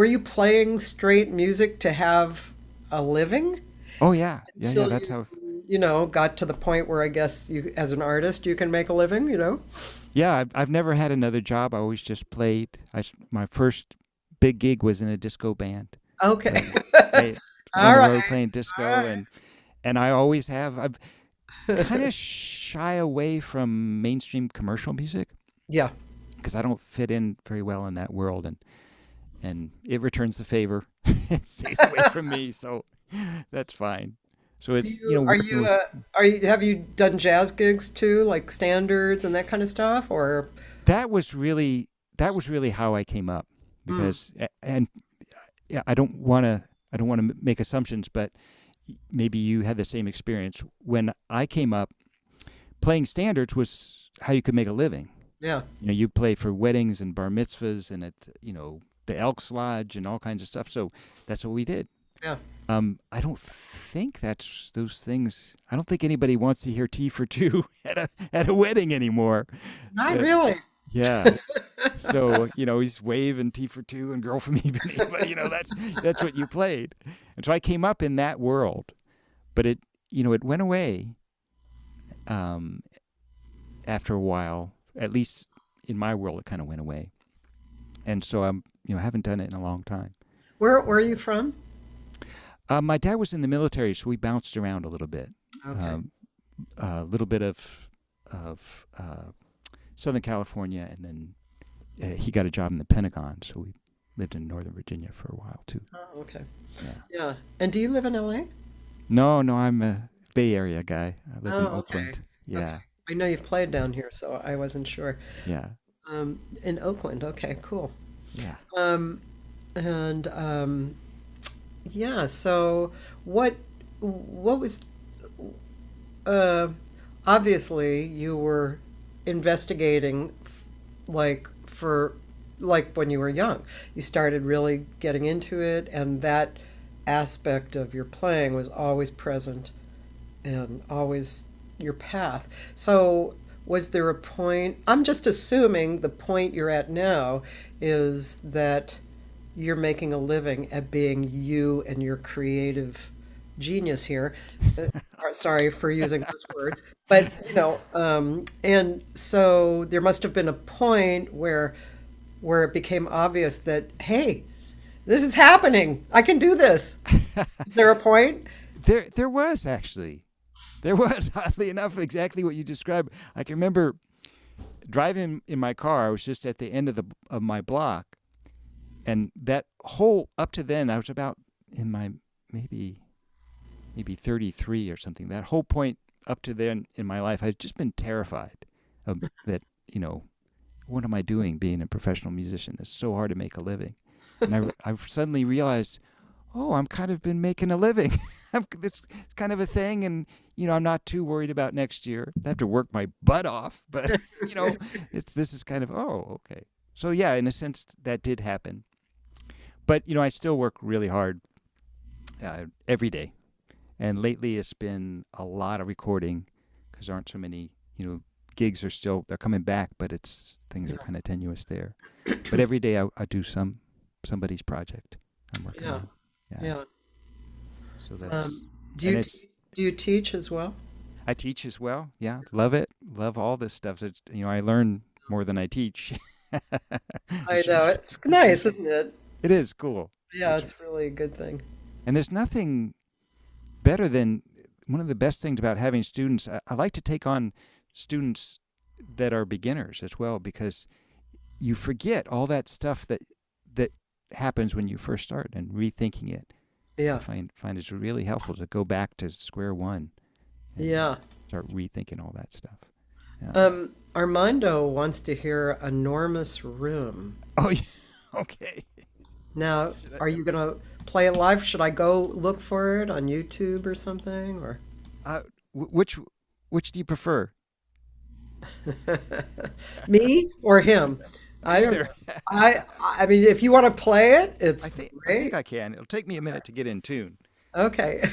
you playing straight music to have a living Oh, yeah. Yeah, yeah, until that's how. got to the point where I guess you, as an artist, you can make a living? Yeah, I've never had another job. I always just played. My first big gig was in a disco band. Okay. I on All the right. road playing All disco, right. and I always have. I've kind of shy away from mainstream commercial music Yeah. because I don't fit in very well in that world, and it returns the favor. It stays away from me, so that's fine. So Do it's you working with have you done jazz gigs too, like standards and that kind of stuff, or? that was really how I came up Mm, because and yeah, I don't want to make assumptions, but maybe you had the same experience when I came up. Playing standards was how you could make a living. yeah. You play for weddings and bar mitzvahs and at the Elks Lodge and all kinds of stuff. So that's what we did. Yeah. I don't think that's those things. I don't think anybody wants to hear Tea for Two at a wedding anymore. Not Uh, really. yeah. So he's waving Tea for Two and Girl from Ipanema. That's what you played, and so I came up in that world, but it went away um, after a while. At least in my world, it kind of went away, and so haven't done it in a long time. Where are you from? My dad was in the military, so we bounced around a little bit. Okay. Um, a little bit of Southern California, and then he got a job in the Pentagon, so we lived in Northern Virginia for a while too. Oh, okay. Yeah. Yeah. And do you live in LA? No, no, I'm a Bay Area guy. I live in Oh, okay. Oakland. Okay. Yeah, I know you've played down here, so I wasn't sure. yeah, In Oakland. Okay, cool. yeah. Um, and yeah, so what was uh obviously you were investigating for like when you were young. You started really getting into it, and that aspect of your playing was always present and always your path. So, was there a point? I'm just assuming the point you're at now is that you're making a living at being you and your creative genius here. Sorry for using those words, but and so there must have been a point where it became obvious that, hey, this is happening. I can do this. Is there a point? There was actually. There was, oddly enough, exactly what you described. I can remember driving in my car. I was just at the end of my block, and that whole up to then, I was about in my maybe 33 or something. That whole point up to then in my life, I'd just been terrified of that. What am I doing being a professional musician? It's so hard to make a living, and I suddenly realized, oh, I'm kind of been making a living. It's kind of a thing, and I'm not too worried about next year. I have to work my butt off, but this is kind of, oh, okay. So yeah, in a sense, that did happen. But I still work really hard every day, and lately it's been a lot of recording because there aren't so many. Gigs they're coming back, but things are Yeah, kind of tenuous there. But every day I do somebody's project I'm working yeah, on. Yeah. yeah. So that's Um, and it's do you teach as well? I teach as well. Yeah, love it. Love all this stuff. I learn more than I teach. I Which know is it's nice, isn't it? it is cool. Yeah, Which it's really a good thing. and there's nothing better than one of the best things about having students. I like to take on students that are beginners as well because you forget all that stuff that happens when you first start, and rethinking it. I Yeah. find it's really helpful to go back to square one and Yeah. start rethinking all that stuff. Yeah. Armando wants to hear Enormous Room. Oh, yeah. Okay. Now, Should I, are you going to play it live? Should I go look for it on YouTube or something? Or uh, which do you prefer? me or him? I don't Either. know. I mean, if you want to play it, it's I think great. I can. It'll take me a minute to get in tune. Okay.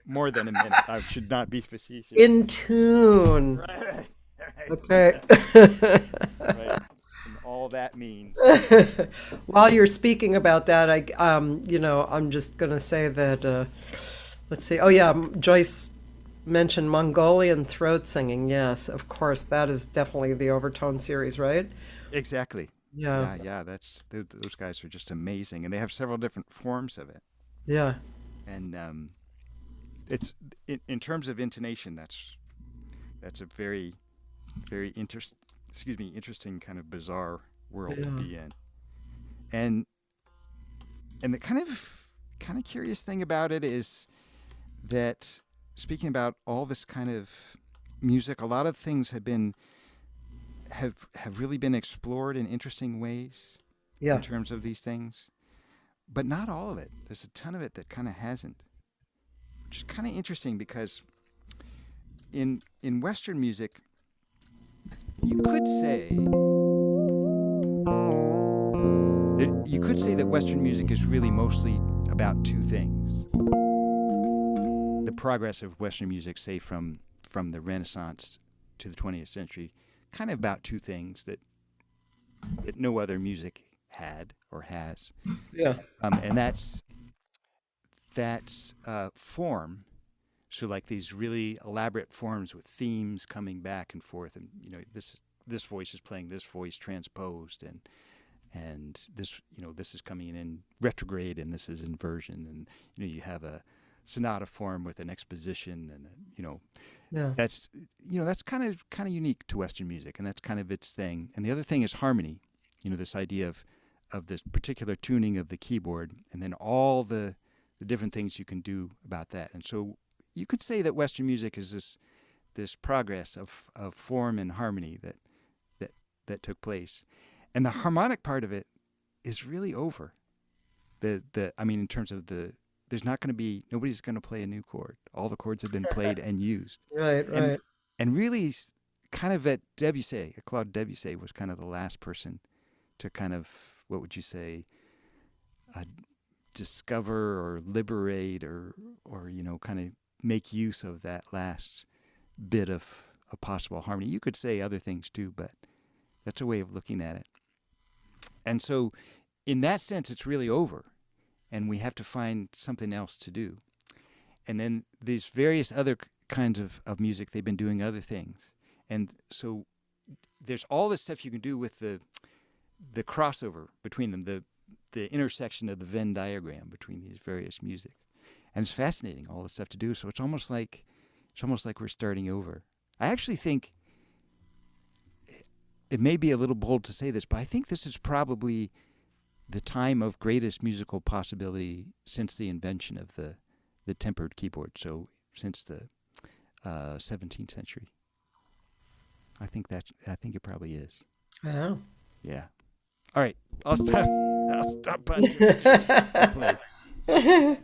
More than a minute. I should not be facetious. In tune. Right. Okay. Right. And all that means. While you're speaking about that, I'm just going to say that, let's see. Oh, yeah, Joyce mentioned Mongolian throat singing. Yes, of course, that is definitely the Overtone series, right? Exactly. Yeah, Yeah. Those guys are just amazing, and they have several different forms of it. yeah, And it's in terms of intonation, that's a very interesting kind of bizarre world to yeah, be in. And the kind of curious thing about it is that, speaking about all this kind of music, a lot of things have really been explored in interesting ways in yeah, terms of these things, but not all of it. There's a ton of it that kind of hasn't, which is kind of interesting because in Western music, you could say that Western music is really mostly about two things. The progress of Western music, say from the Renaissance to the 20th century, kind of about two things that no other music had or has, yeah, and that's form. So like these really elaborate forms with themes coming back and forth, and this voice is playing this voice transposed, and this is coming in retrograde, and this is inversion, and you have a sonata form with an exposition, and yeah, that's kind of unique to Western music, and that's kind of its thing. And the other thing is harmony. This idea of this particular tuning of the keyboard, and then all the different things you can do about that. And so you could say that Western music is this progress of form and harmony that took place, and the harmonic part of it is really over. I mean, in terms of there's not going to be nobody's going to play a new chord. All the chords have been played and used, right, and right. really kind of at Debussy, Claude Debussy was kind of the last person to kind of, what would you say, uh, discover or liberate or kind of make use of that last bit of a possible harmony. You could say other things too, but that's a way of looking at it. And so in that sense, it's really over, and we have to find something else to do. And then these various other kinds of music, they've been doing other things. And so there's all this stuff you can do with the crossover between them, the intersection of the Venn diagram between these various musics. And it's fascinating, all the stuff to do. So it's almost like we're starting over. I actually think it may be a little bold to say this, but I think this is probably the time of greatest musical possibility since the invention of the tempered keyboard. So since the 17th century, I think it probably is. Wow. Yeah. All right, I'll stop. I'll stop punting. I'll play.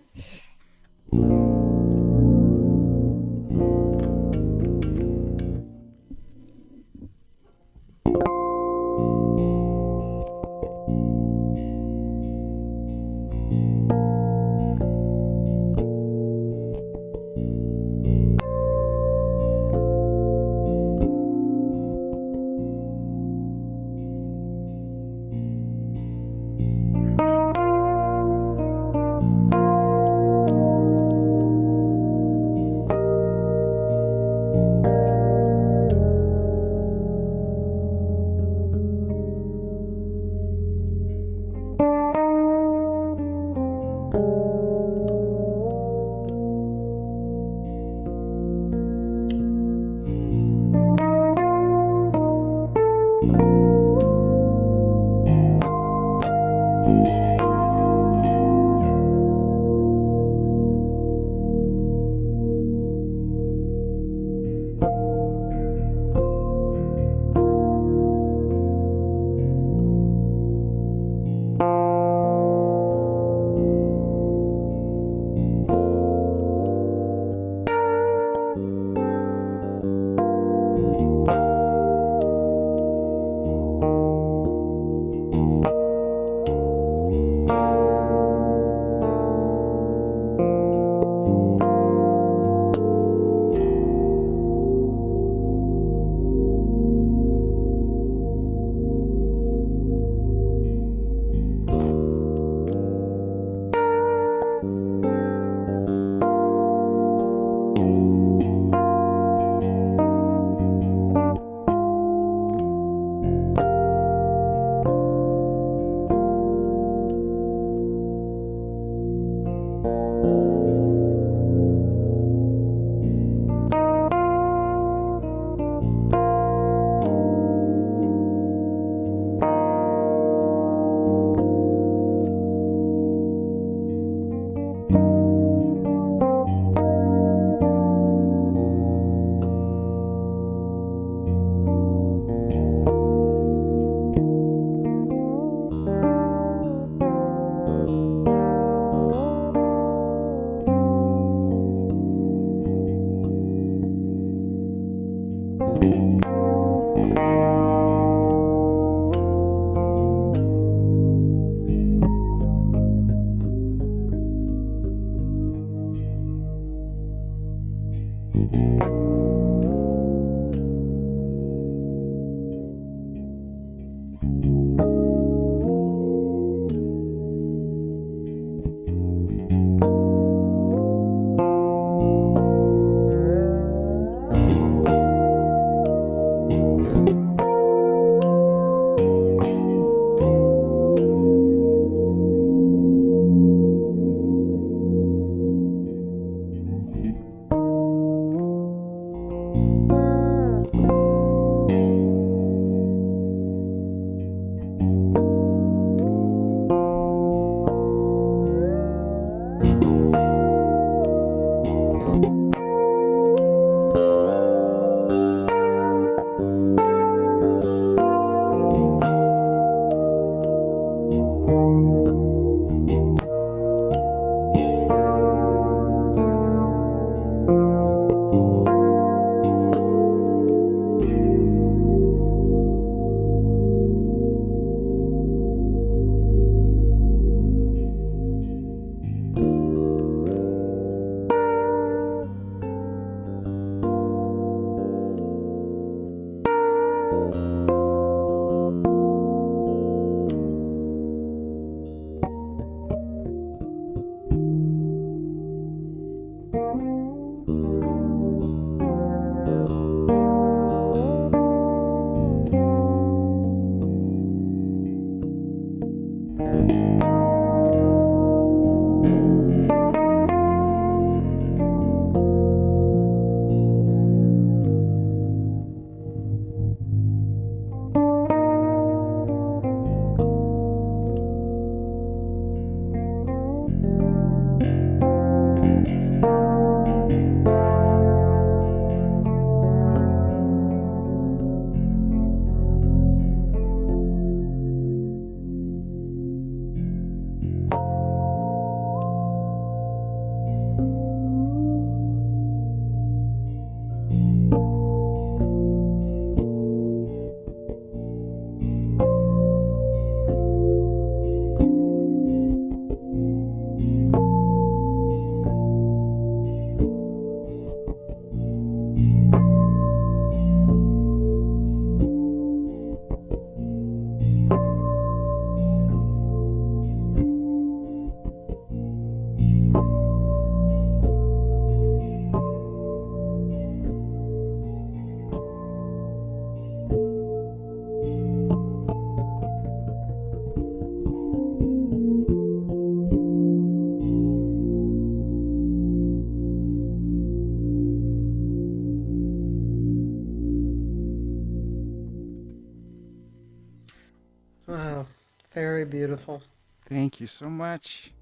beautiful. Thank you so much.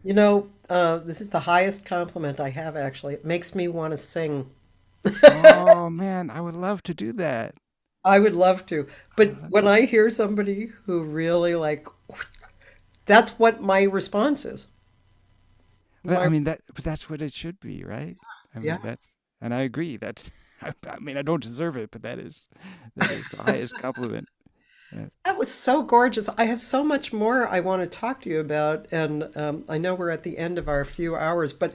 This is the highest compliment I have, actually. It makes me want to sing. Oh man, I would love to do that. I would love to. I But would love when I hear somebody who really that's what my response is. Well, I My, mean but that's what it should be, right? I yeah. mean and I agree. That's, I mean, I don't deserve it, but that is the highest compliment. Yeah. That was so gorgeous. I have so much more I want to talk to you about, and I know we're at the end of our few hours, but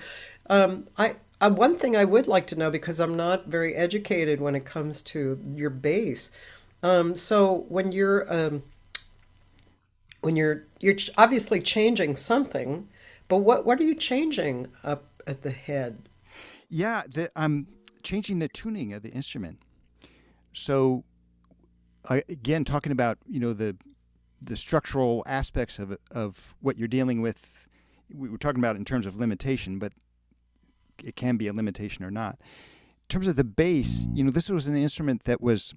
one thing I would like to know because I'm not very educated when it comes to your bass. So when you're obviously changing something, but what are you changing up at the head? Yeah, I'm changing the tuning of the instrument. So again, talking about the structural aspects of what you're dealing with. We were talking about it in terms of limitation, but it can be a limitation or not. In terms of the bass, this was an instrument that was.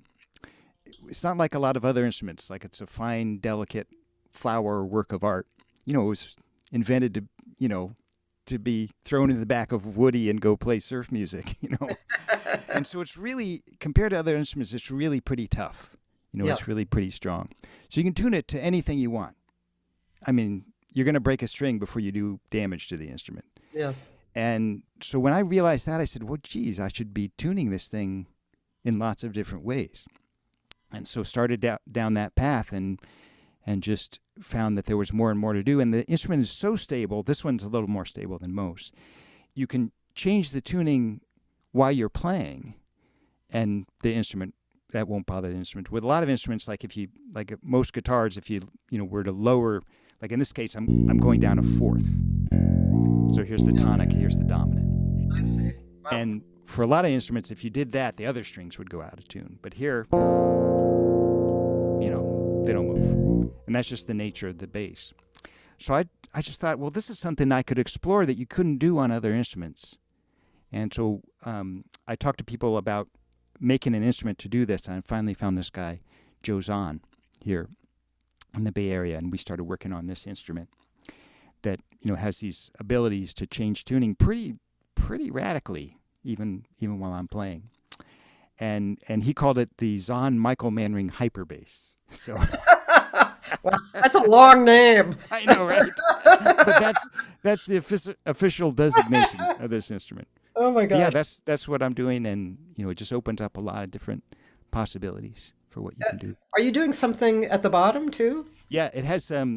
It's not like a lot of other instruments. Like it's a fine, delicate flower work of art. It was invented to be thrown in the back of Woody and go play surf music. And so it's really, compared to other instruments, it's really pretty tough. Yeah, It's really pretty strong. So you can tune it to anything you want. I mean, you're going to break a string before you do damage to the instrument. yeah, And so when I realized that, I said, well, geez, I should be tuning this thing in lots of different ways. And so started down that path and just found that there was more and more to do. And the instrument is so stable. This one's a little more stable than most. You can change the tuning while you're playing, and the instrument, that won't bother the instrument. With a lot of instruments, like most guitars, if you were to lower, like in this case, I'm going down a fourth. So here's the tonic, here's the dominant. I see. Wow. And for a lot of instruments, if you did that, the other strings would go out of tune. But here, they don't move. And that's just the nature of the bass. So I just thought, well, this is something I could explore that you couldn't do on other instruments. And so I talked to people about making an instrument to do this, and I finally found this guy, Joe Zahn, here in the Bay Area, and we started working on this instrument that has these abilities to change tuning pretty radically, even while I'm playing. And he called it the Zahn Michael Manring Hyperbass. So Wow, that's a long name. I know, right? But that's the official designation of this instrument. Oh my Yeah, gosh. that's what I'm doing, and it just opens up a lot of different possibilities for what you can do. Are you doing something at the bottom too? Yeah, it has a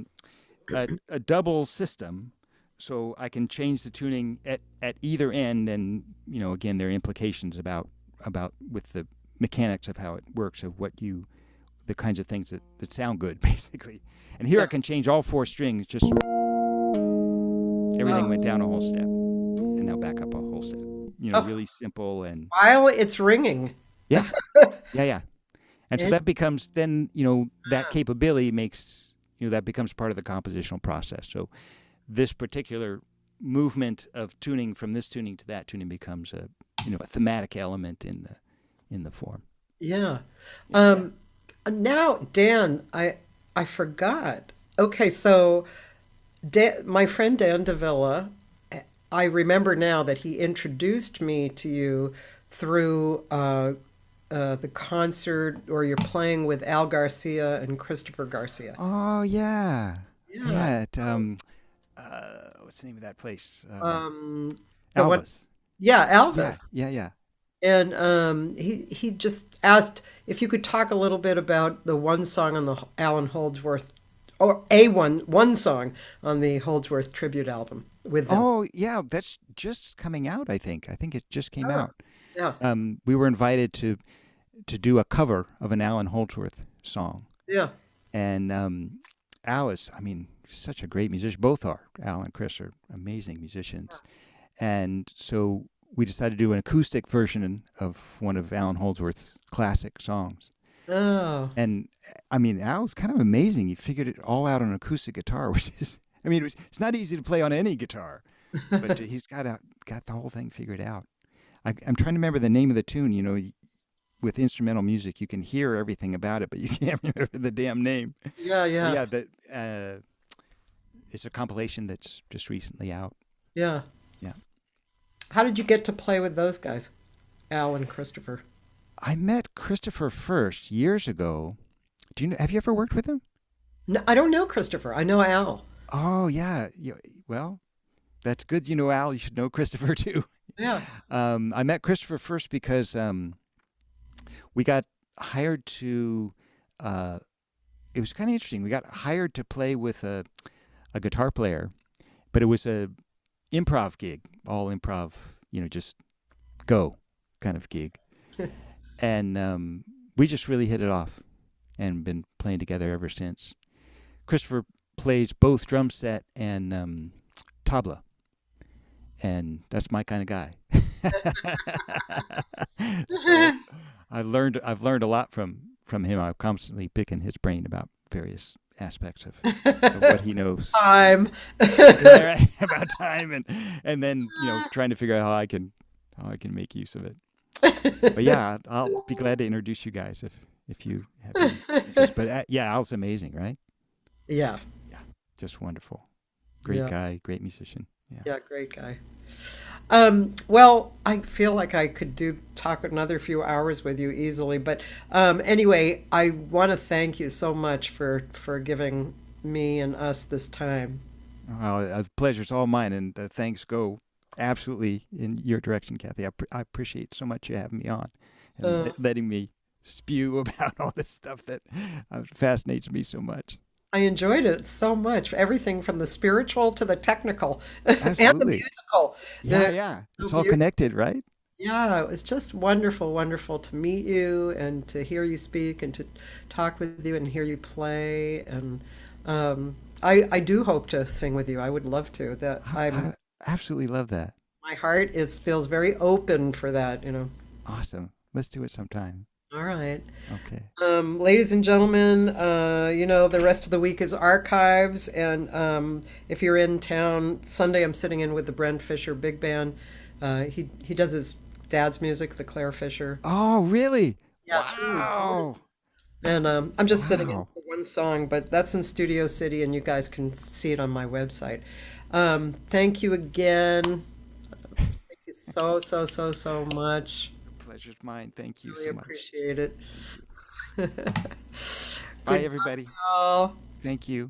double system, so I can change the tuning at either end, and again, there are implications about with the mechanics of how it works, of the kinds of things that sound good, basically. And here I Yeah. can change all four strings. Just everything went down a whole step, and now back up a whole step. Oh, Really simple and while it's ringing. yeah, yeah. And so It- that becomes then that capability makes that becomes part of the compositional process. So this particular movement of tuning from this tuning to that tuning becomes a thematic element in the form. yeah. Yeah. Um, Now, Dan, I forgot. Okay, so my friend Dan Davila, I remember now that he introduced me to you through the concert, or you're playing with Al Garcia and Christopher Garcia. Oh yeah, Yeah. yeah. What's the name of that place? Um, the one, Alvis. yeah, Elvis. Yeah, yeah, yeah. And he just asked if you could talk a little bit about the one song on the Alan Holdsworth, or one song on the Holdsworth tribute album with them. Oh yeah, that's just coming out. I think it just came Oh, out. yeah, We were invited to do a cover of an Alan Holdsworth song, yeah. and Alice, I mean, such a great musician. Both are. Al and Chris are amazing musicians, and so we decided to do an acoustic version of one of Alan Holdsworth's classic songs. Oh, And I mean, Al's kind of amazing. He figured it all out on an acoustic guitar, which is, I mean, it's not easy to play on any guitar, but he's got the whole thing figured out. I'm trying to remember the name of the tune. with instrumental music, you can hear everything about it, but you can't remember the damn name. Yeah, But yeah, yeah, it's a compilation that's just recently out. yeah. Yeah. How did you get to play with those guys, Al and Christopher? I met Christopher first years ago. Do you know, have you ever worked with him? No, I don't know Christopher. I know Al. Oh yeah. Well, that's good. You know Al. You should know Christopher too. Yeah. I met Christopher first because we got hired to. Uh, it was kind of interesting. We got hired to play with a guitar player, but it was a improv gig, all improv. Just go kind of gig, and we just really hit it off, and been playing together ever since. Christopher plays both drum set and tabla, and that's my kind of guy. So I've learned a lot from him. I'm constantly picking his brain about various aspects of what he knows. Time. Yeah, right, about time, and then trying to figure out how I can make use of it. But yeah, I'll be glad to introduce you guys if you have any interest. But yeah, Al's amazing, right? Yeah, Yeah, just wonderful. Great yeah, guy, great musician. Yeah. yeah. Great guy. Well, I feel like I could talk another few hours with you easily, but anyway, I want to thank you so much for giving me and us this time. Well, the pleasure's all mine, and thanks go absolutely in your direction, Cathy. I appreciate so much you having me on and Uh, letting me spew about all this stuff that fascinates me so much. I enjoyed it so much. Everything from the spiritual to the technical and the Absolutely. musical. Yeah, The yeah. so It's all beautiful. connected, right? Yeah, it was just wonderful, wonderful to meet you and to hear you speak and to talk with you and hear you play. And I do hope to sing with you. I would love to. That I absolutely love that. my heart is feels very open for that. Awesome. Let's do it sometime. All right. Okay. Ladies and gentlemen, the rest of the week is archives. And if you're in town, Sunday I'm sitting in with the Brent Fisher Big Band. He does his dad's music, the Claire Fisher. Oh, really? Yeah, it's really beautiful. Wow. And I'm just sitting in Wow. for one song, but that's in Studio City, and you guys can see it on my website. Thank you again. Thank you so, so, so, so much. Pleasure's mine. Thank you Really so much. appreciate it. Bye, Goodbye, everybody. all. Thank you.